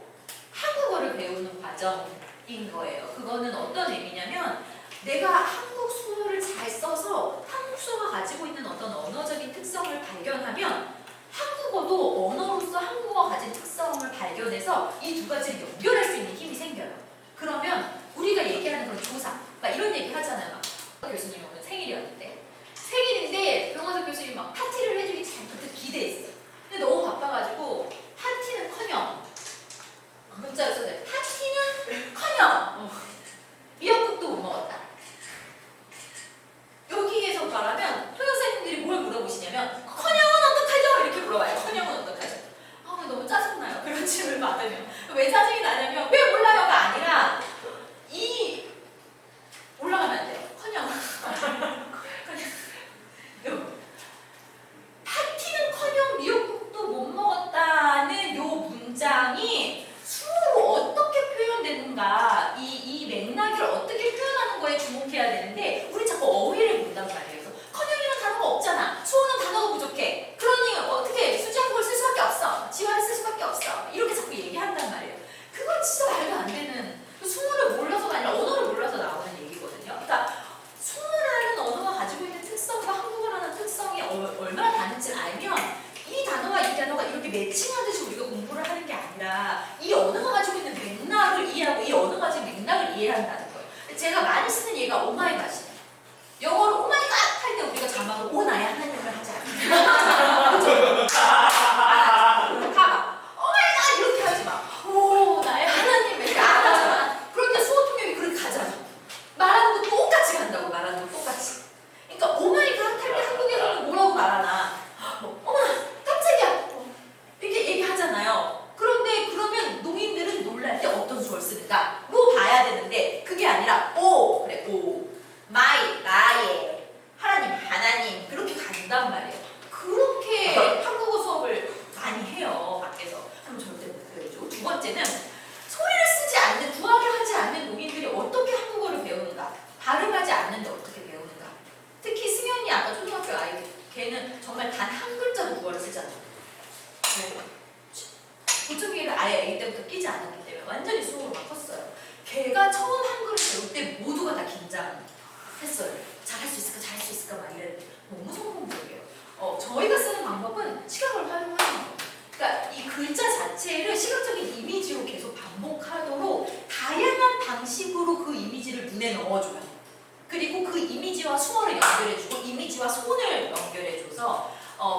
한국어를 배우는 과정인 거예요. 그거는 어떤 의미냐면 내가 한국 수어를 잘 써서 한국 수어가 가지고 있는 어떤 언어적인 특성을 발견하면 한국어도 언어로서 한국어가 가진 특성을 발견해서 이 두 가지를 연결할 수 있는 힘이 생겨요. 그러면 우리가 얘기하는 그런 조사, 막 이런 얘기 하잖아요. 막 교수님 오늘 생일이었는데 생일인데 병원서 교수님이 막 파티를 해주기 전부터 기대했어. 근데 너무 바빠가지고 파티는커녕 문자로 써요. 파티는커녕 미역국도 못 먹었다. 여기에서 말하면 통역사님들이 뭘 물어보시냐면 커녕은 어떡하죠? 이렇게 물어봐요. 커녕은 어떡하죠? 너무 짜증나요. 그런 질문을 받으면. 왜 짜증이 나냐면 왜 몰라요가 아니라 올라가면 안 돼요. 커녕. 파티는커녕 미역국도 못 먹었다는 요 문장이 수어로 어떻게 표현되는가 이 맥락을 어떻게 표현하는 거에 주목해야 되는데 우리 자꾸 어휘를 본단 말이에요. 그래서 커녕이라는 단어가 없잖아. 수어는 단어가 부족해. 그러니 어떻게 수지한국을 쓸 수밖에 없어. 지화를 쓸 수밖에 없어. 이렇게 자꾸 얘기한단 말이에요. 그건 진짜 말도 안 되는 수어를 몰라서가 아니라 언어를 몰라서 나오는 얘기거든요. 그러니까 수어라는 언어가 가지고 있는 특성과 한국어라는 특성이 얼마나 다른지를 알면 이 단어와 이 단어가 이렇게 매칭하듯이 우리가 공부를 하는 게 아니라 이 언어가 가지고 있는 맥락을 이해하고 이 언어가 가지고 있는 맥락을 이해한다는 거예요. 제가 많이 쓰는 얘기가 오마이갓이에요. 영어로 오마이갓 할 때 우리가 자막을 오 나야 하나님을 하지 않아요. 가봐. 오마이갓 이렇게 하지 마. 오 나야 하나님 이렇게 안 하잖아. 그럴 때 수어 통역이 그렇게 가잖아. 말하는 거 똑같이 간다고 말하는 거 똑같이. 그러니까 오마이갓 할 때 한국에서는 뭐라고 말하나? 어머나 깜짝이야. 이렇게 얘기하잖아요. 그런데 그러면 농인들은 놀랄 때 어떤 수어를 쓰는가?로 봐야 되는데 그게 아니라 오 그래 오 마이 나의 하나님 하나님 그렇게 간단 말이에요. 그렇게 한국어 수업을 많이 해요 밖에서. 그럼 절대 못 배우죠. 두 번째는 소리를 쓰지 않는 구하를 하지 않는 농인들이 어떻게 한국어를 배우는가? 발음하지 않는데 어떻게 배우는가? 특히 승현이 아까 초등학교 아이 걔는 정말 단 한 글자로 국어를 쓰잖아요. 보청기를 아예 아기 때부터 끼지 않았기 때문에 완전히 수업으로 막 컸어요. 걔가 처음 한글을 배울 때 모두가 다 긴장했어요. 잘할 수 있을까 잘할 수 있을까 막 이랬는데 너무 성공적이에요. 저희가 쓰는 방법은 시각을 활용하는 거예요. 그러니까 이 글자 자체를 시각적인 이미지로 계속 반복하도록 다양한 방식으로 그 이미지를 눈에 넣어줘요. 그리고 그 이미지와 수어를 연결해주고 이미지와 손을 연결해줘서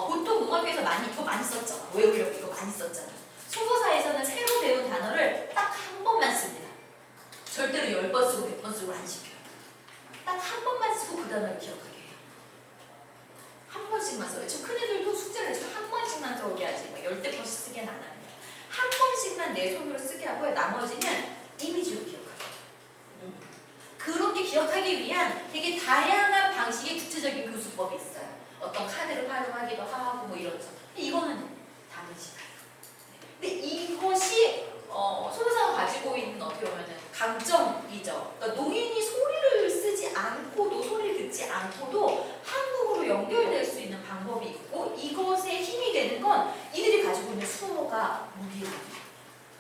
보통 농학교에서 이거 많이 썼죠. 외우려고 이거 많이 썼잖아. 초보사에서는 새로 배운 단어를 딱 한 번만 씁니다. 절대로 10번 쓰고 100번 쓰고 안 시켜요. 딱 한 번만 쓰고 그 단어를 기억하게 해요. 한 번씩만 써요. 지금 큰애들도 숙제를 해서 한 번씩만 들어오게 하지 10대 번씩 쓰기는 안 합니다. 한 번씩만 내 손으로 쓰게 하고요. 나머지는 이미지로 기억하게 해요. 그렇게 기억하기 위한 되게 다양한 방식의 구체적인 교수법이 있어요. 어떤 카드를 활용하기도 하고 뭐 이런 거. 이거는 다른 시간. 근데 이것이 소유사가 가지고 있는 어떻게 보면은 강점이죠. 그러니까 농인이 소리를 쓰지 않고도 소리를 듣지 않고도 한국어로 연결될 수 있는 방법이 있고 이것에 힘이 되는 건 이들이 가지고 있는 수어가 무기랍니다.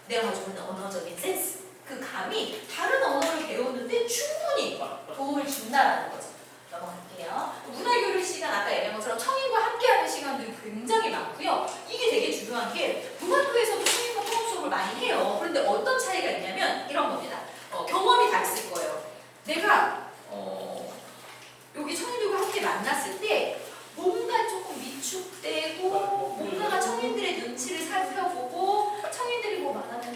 내가 가지고 있는 언어적인 센스, 그 감이 다른 언어를 배우는데 충분히 도움을 준다라는 거죠. 넘어갈게요. 문화교류 시간 아까 얘기한 것처럼 청인과 함께하는 시간들이 굉장히 많고요. 이게 되게 중요한 게 문학교에서도 청인과 통합 수업을 많이 해요. 그런데 어떤 차이가 있냐면 이런 겁니다. 경험이 다 있을 거예요. 내가 여기 청인들과 함께 만났을 때 뭔가 조금 위축되고 뭔가가 청인들의 눈치를 살펴보고 청인들이 뭐 말하는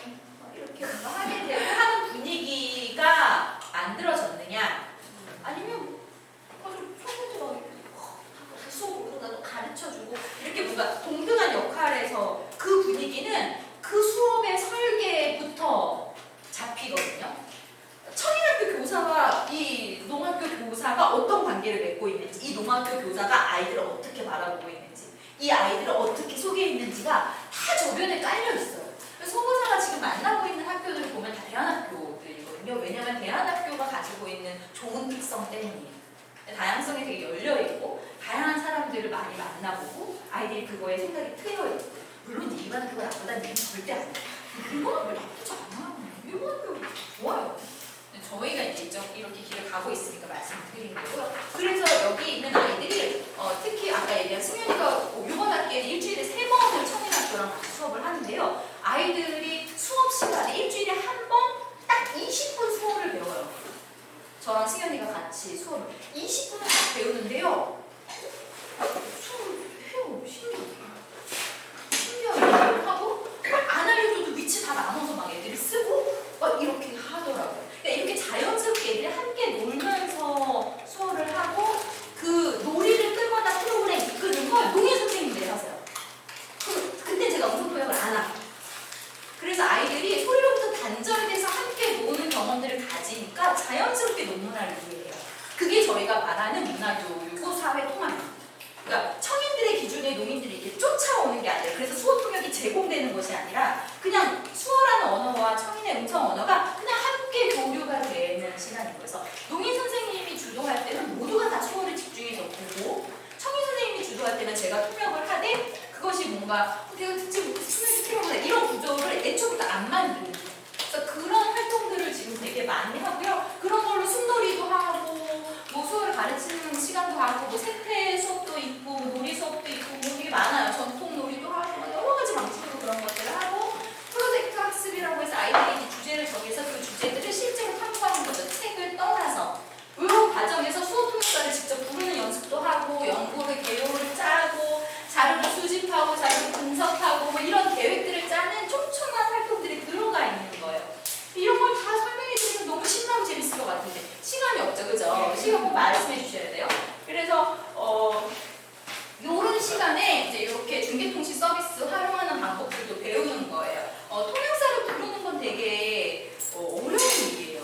일본어가 나쁘지 않아요. 일본어가 좋아요. 저희가 이제 이렇게 길을 가고 있으니까 말씀드리는 거고요. 그래서 여기 있는 아이들이 특히 아까 얘기한 승현이가 이번 학기에는 일주일에 3번을 청인학교랑 같이 수업을 하는데요. 아이들이 수업 시간에 일주일에 한 번 딱 20분 수업을 배워요. 저랑 승현이가 같이 수업을 20분을 딱 배우는데요. 수업을 해요. 신기하게 하고 안 알려줘도 위치 다 나눠서 막 애들이 쓰고 막 이렇게 하더라고요. 그러니까 이렇게 자연스럽게 애들이 함께 놀면서 수업을 하고 그 놀이를 끌거나 프로그램 이끄는 걸 농예 선생님들이 하세요. 그때 제가 우선 통역을 안 하고. 그래서 아이들이 소리로부터 단절돼서 함께 노는 경험들을 가지니까 자연스럽게 논문화를 이해해요. 그게 저희가 말하는 문화교육과 사회통합입니다. 그러니까 청인들의 기준에 농인들이 이렇게 쫓아오는 게 아니라 그래서 수어 통역이 제공되는 것이 아니라 그냥 수어라는 언어와 청인의 음성 언어가 그냥 함께 교류가 되는 시간인 거예요. 농인 선생님이 주도할 때는 모두가 다 수어를 집중해서 보고 청인 선생님이 주도할 때는 제가 통역을 하되 그것이 뭔가 내가 듣지 못해 통역이 필요하다 이런 구조를 애초부터 안 만드는 거예요. 그래서 그런 활동들을 지금 되게 많이 하고요. 그런 걸로 숨놀이도 하고 뭐 수어를 가르치는 시간도 하고 뭐 세태 수업도 있고 놀이 수업도 있고 뭐 되게 많아요. 전통 놀이도 하고 여러 가지 방식으로 그런 것들을 하고 프로젝트 학습이라고 해서 아이들이 주제를 정해서 그 주제들을 실제로 탐구하는 거죠. 책을 떠나서 이런 과정에서 수어 통역사를 직접 부르는 연습도 하고 연구를 개요를 짜고 자료를 수집하고 자료를 분석하고 뭐 이런 계획들을 짜는 촘촘한 활동들이 들어가 있는 거예요. 이런 걸 다 설명해 드리면 너무 신나고 재밌을 것 같은데 시간이 없죠, 그죠? 시간 꼭 말씀해 주셔야 돼요. 그래서 이런 시간에 이제 이렇게 중개통신 서비스 활용하는 방법들도 배우는 거예요. 통역사를 부르는 건 되게 어려운 일이에요.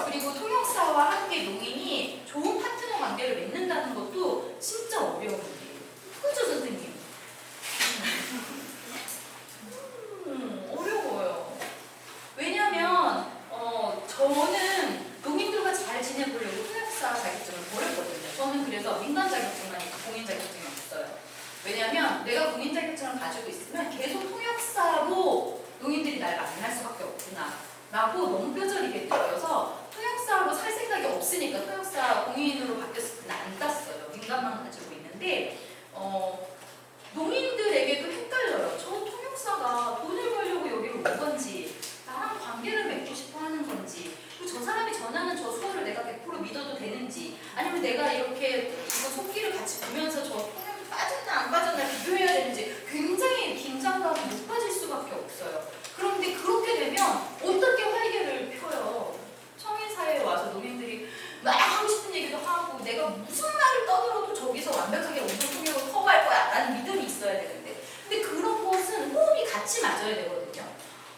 그리고 통역사와 함께 농인이 좋은 파트너 관계를 맺는다는 것도 진짜 어려운 일이에요. 그죠, 선생님? 어려워요. 왜냐면 저는 농민들과 잘 지내보려고 통역사 자격증을 버렸거든요. 저는 그래서 민간 자격증만 있고 공인 자격증이 없어요. 왜냐면 내가 공인 자격증을 가지고 있으면 계속 통역사로 농민들이 날 만날 수밖에 없구나 라고 너무 뼈저리게 느껴서 통역사로 살 생각이 없으니까 통역사 공인으로 바뀌었을 때는 안 땄어요. 민간만 가지고 있는데 농민들에게도 헷갈려요. 저 통역사가 돈을 벌려고 여기로 온 건지 나랑 관계를 맺고 싶어 하는 건지 그리고 저 사람이 전하는 저 수어를 내가 100% 믿어도 되는지 아니면 내가 이렇게 이거 속기를 같이 보면서 저 통역이 빠졌나 안 빠졌나 비교해야 되는지 굉장히 긴장감이 높아질 수밖에 없어요. 그런데 그렇게 되면 어떻게 활개를 펴요? 청인사회에 와서 농민들이 막 하고 싶은 얘기도 하고 내가 무슨 말을 떠들어도 저기서 완벽하게 온전 통역을 커버할 거야 라는 믿음이 있어야 되는데 근데 그런 것은 호흡이 같이 맞아야 되거든요.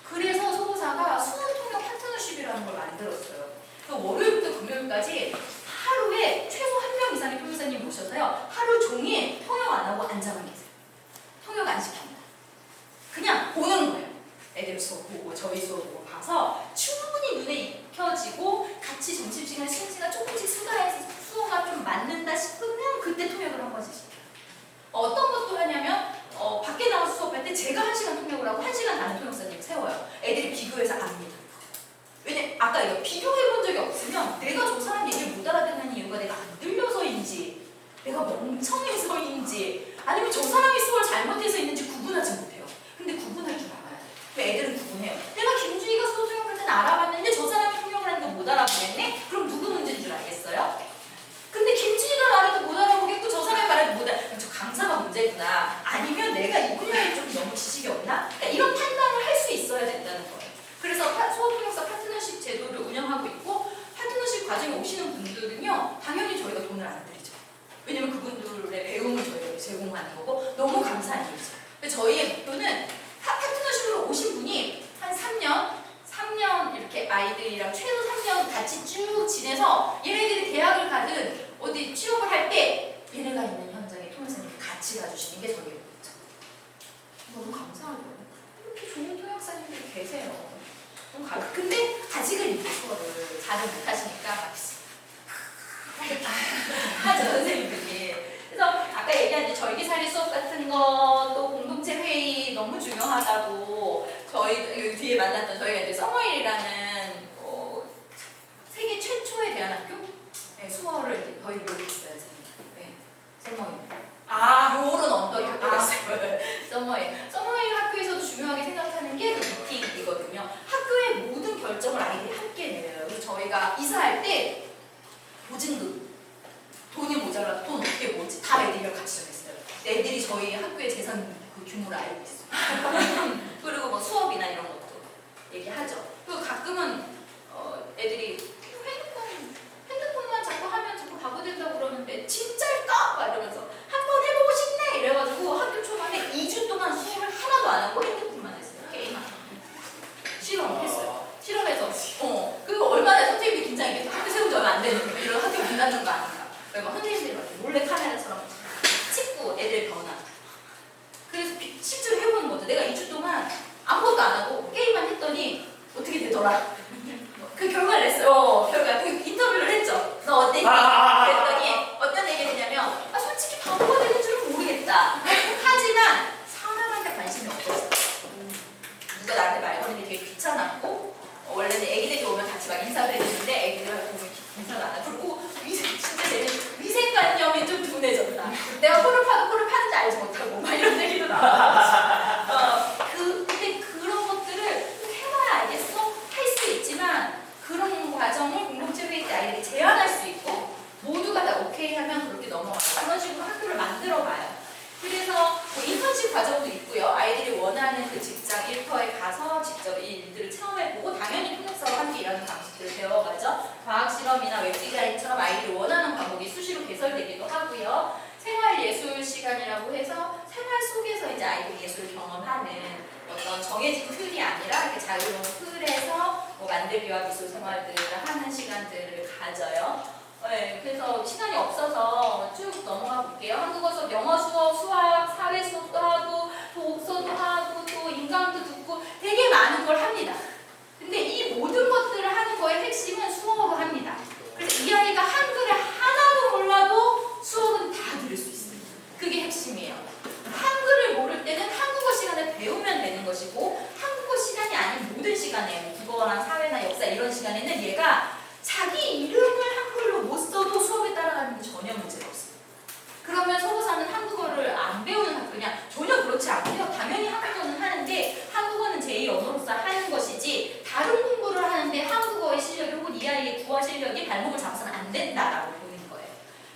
그래서 소보사가 수어 통역 파트너십이라는 걸 만들었어요. 월요일부터 금요일까지 하루에 최소 1명 이상의 통역사님 모셔서요. 하루 종일 통역 안 하고 앉아만 계세요. 통역 안 시킵니다. 그냥 보는 거예요. 애들 수업 보고 저희 수업 보고 봐서 충분히 눈에 익혀지고 같이 점심시간 쉬는 시간 조금씩 수다해서 수어가 좀 맞는다 싶으면 그때 통역을 한 번씩 시켜요. 어떤 것도 하냐면 밖에 나가서 수업할 때 제가 1시간 통역을 하고 1시간 다른 통역사님 세워요. 애들이 비교해서 압니다. 왜냐면 아까 이거 비교해본 적이 없으면 내가 저 사람 얘기를 못 알아듣는 이유가 내가 안 들려서인지 내가 멍청해서인지 아니면 저 사람이 수어를 잘못해서 있는지 구분하지 못해요. 근데 구분할 줄 알아야 돼. 애들은 구분해요. 내가 김주희가 수어 통역할 때는 알아봤는데 저 사람이 통역을 하는데 못 알아보겠네? 그럼 누구 문제인 줄 알겠어요? 근데 김주희가 말해도 못 알아보겠고 저 사람이 말해도 못 알아보겠고 저 강사가 문제구나. 아니면 내가 이 분야에 좀 너무 지식이 없나? 그러니까 이런 판단을 할 수 있어야 된다는 거예요. 그래서 수어통역사 파트너십 제도를 운영하고 있고 파트너십 과정에 오시는 분들은요. 당연히 저희가 돈을 안 드리죠. 왜냐면 그분들의 배움을 저희가 제공하는 거고 너무 감사한 일이죠. 근데 저희의 목표는 파트너십으로 오신 분이 한 3년 이렇게 아이들이랑 최소 3년 같이 쭉 지내서 얘네들이 대학을 가든 어디 취업을 할 때 얘네가 있는 현장에 통역사님이 같이 가주시는 게 저희의 목표죠. 너무 감사하죠. 이렇게 좋은 통역사님들이 계세요. 근데 아직은 이제 수어를 잘은 못하시니까 하죠 선생님들이. 그래서 아까 얘기한 절기살이 수업 같은 거 또 공동체 회의 너무 중요하다고 저희 여기 뒤에 만났던 저희가 이제 서머힐이라는 세계 최초의 대안학교 네, 수어를 이제 거의 모르겠어요. 네, 서머힐. 요런 언덕이 학교가 있어요. 서머힐 학교에서도 중요하게 생각하는 게 미팅이거든요. 학교의 모든 결정을 아이들이 함께 내요. 그래서 저희가 이사할 때 보증금, 돈이 모자라도 돈 어떻게 모을지 다 애들이랑 같이 정했어요. 애들이 저희 학교의 재산 그 규모를 알고 있어요. 그리고 뭐 수업이나 이런 것도 얘기하죠. 그리고 가끔은 애들이 핸드폰만 자꾸 하면 자꾸 바보 된다고 그러는데 진짜일까? 막 이러면서 한번 해보고 싶네 이래가지고 학교 초반에 2주 동안 수업을 하나도 안 하고 핸드폰만 했어요. 게임만. 실험했어요. 실험해서 그리고 얼마나 선생님이 긴장했겠어. 학교 세운 지 얼마 안 되는 거 이런 학교 문 닫는 거 아닌가. 그리고 선생님들이 막 몰래 카메라처럼 찍고 애들 변화. 그래서 실제로 해보는 거죠. 내가 2주 동안 아무것도 안 하고 게임만 했더니 어떻게 되더라. 그 결과를 냈어요. 그 인터뷰를 했죠. 너 어땠니? 그랬더니 어떤 얘기를 했냐면 솔직히 바보가 되는 줄은 모르겠다. 하지만 사람한테 관심이 없었어. 누가 나한테 말 거는 게 되게 귀찮았고 원래는 애기들이 오면 같이 막 인사를 해주는데 애기들하고 보면 인사를 안 하고 그리고 진짜 내 위생관념이 좀 둔해졌다. 내가 코를 파도 코를 파는지 알지 못하고 막 이런 얘기도 나와요. 근데 그런 것들을 해봐야 알겠어? 할 수 있지만 그런 과정을 공동체 회의 때 아이들이 제안할 수 있고 모두가 다 오케이 하면 그렇게 넘어가요. 그런 식으로 학교를 만들어봐요. 그래서 뭐 인턴십 과정도 있고요. 아이들이 원하는 그 직장 일터에 가서 직접 이 일들을 체험해보고 당연히 통역사와 함께 일하는 방식들을 배워가죠. 과학실험이나 웹디자인처럼 아이들이 원하는 과목이 수시로 개설되기도 하고요. 생활예술 시간이라고 해서 생활 속에서 이제 아이들이 예술을 경험하는 어떤 정해진 틀이 아니라 이렇게 자유로운 틀에서 뭐 만들기와 미술 생활들을 하는 시간들을 가져요. 네, 그래서 시간이 없어서 쭉 넘어가 볼게요. 한국어 수업, 영어 수업, 수학, 사회 수업도 하고 독서도 하고 또 인강도 듣고 되게 많은 걸 합니다. 근데 이 모든 것들을 하는 거의 핵심은 수어로 합니다. 그래서 이 아이가 한글을 하나도 몰라도 수업은 다 들을 수 있습니다. 그게 핵심이에요. 한글을 모를 때는 한국어 시간을 배우면 되는 것이고 한국어 시간이 아닌 모든 시간에 뭐 국어나 사회나 역사 이런 시간에는 얘가 자기 이름을 한글로 못 써도 수업에 따라가는 게 전혀 문제가 없어요. 그러면 서구사는 한국어를 안 배우는 학교냐? 전혀 그렇지 않고요. 당연히 한국어는 하는데 한국어는 제2 언어로서 하는 것이지 다른 공부를 하는데 한국어의 실력이 혹은 이 아이의 구어 실력이 발목을 잡아서는 안 된다라고 보는 거예요.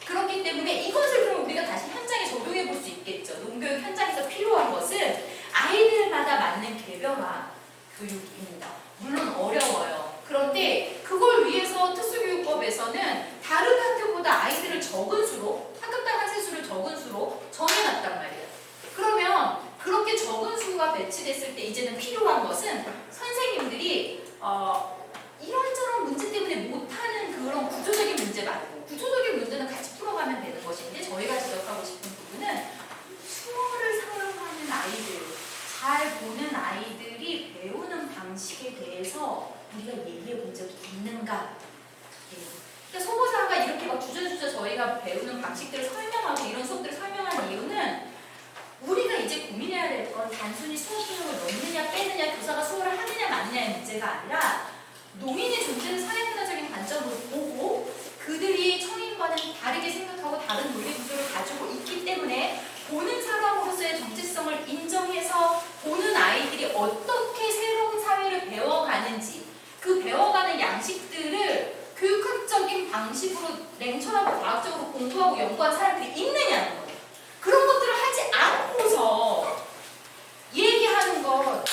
그렇기 때문에 이것을 그럼 우리가 다시 현장에 적용해 볼 수 있겠죠. 농교육 현장에서 필요한 것은 아이들마다 맞는 개별화 교육입니다. 물론 어려워요. 그런데 그걸 위해서 특수교육법에서는 다른 학교보다 아이들을 적은 수로, 학급당 학생 수를 적은 수로 정해놨단 말이에요. 그러면 그렇게 적은 수가 배치됐을 때 이제는 필요한 것은 선생님들이 이런저런 문제 때문에 못하는 그런 구조적인 문제 말고 구조적인 문제는 같이 풀어가면 되는 것인데 저희가 지적하고 싶은 부분은 수어를 사용하는 아이들, 잘 보는 아이들이 배우는 방식에 대해서 우리가 얘기해 본 적이 있는가? 그러니까 소모사가 이렇게 막 주저주저 저희가 배우는 방식들을 설명하고 이런 수업들을 설명하는 이유는 우리가 이제 고민해야 될 건 단순히 수업 비용을 넣느냐 빼느냐 교사가 수업을 하느냐 마느냐의 문제가 아니라 농인의 존재를 사회문화적인 관점으로 보고 그들이 청인과는 다르게 생각하고 다른 논리 구조를 가지고 있기 때문에 보는 사람으로서의 정체성을 인정해서 보는 아이들이 어떻게 새로운 사회를 배워가는지 그 배워가는 양식들을 교육학적인 방식으로 냉철하고 과학적으로 공부하고 연구한 사람들이 있느냐는 거예요. 그런 것들을 하지 않고서 얘기하는 건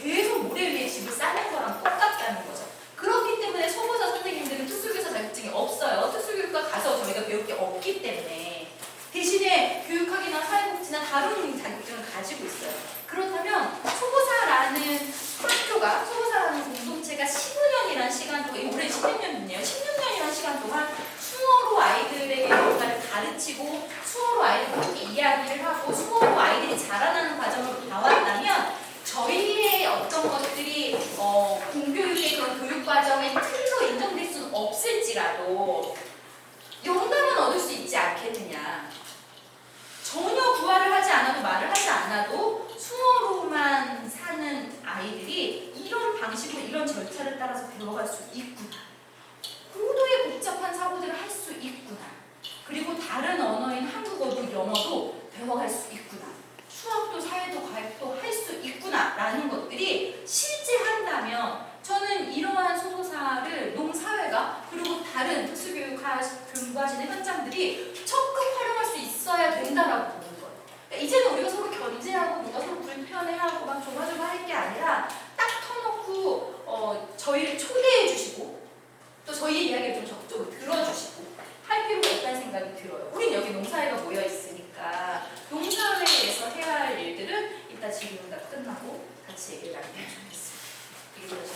계속 모래 위에 집을 쌓는 거랑 똑같다는 거죠. 그렇기 때문에 초보자 선생님들은 특수교사 자격증이 없어요. 특수교육과 가서 저희가 배울 게 없기 때문에 대신에 교육학이나 사회복지나 다른 자격증을 가지고 있어요. 그렇다면 초보사라는 학교가, 초보사라는 공동체가 15년이라는 시간 동안, 올해 16년이네요. 16년이라는 시간 동안 수어로 아이들에게 뭔가를 가르치고 수어로 아이들과 이야기를 하고 수어로 아이들이 자라나는 과정을 봐왔다면 저희의 어떤 것들이 공교육의 그런 교육과정의 틀로 인정될 수는 없을지라도 영감은 얻을 수 있지 않겠느냐. 전혀 구화를 하지 않아도 말을 하지 않아도 수어로만 사는 아이들이 방식으로 이런 절차를 따라서 배워갈 수 있구나. 고도의 복잡한 사고들을 할 수 있구나. 그리고 다른 언어인 한국어도 영어도 배워갈 수 있구나. 수학도 사회도 과학도 할 수 있구나 라는 것들이 실제 한다면 저는 이러한 소도사를 농사회가 그리고 다른 특수교육 공부하시는 현장들이 적극 활용할 수 있어야 된다라고 보는 거예요. 그러니까 이제는 우리가 서로 견제하고 뭔가 서로 불편해하고 막 조마조마 할 게 아니라 딱 터놓고 저희를 초대해 주시고 또 저희의 이야기를 좀 적극적으로 들어주시고 할 필요가 있다는 생각이 들어요. 우린 여기 농사회가 모여 있으니까 농사회에서 해야 할 일들은 이따 질문 다 끝나고 같이 얘기를 나누면 좋겠습니다. 이게 그래서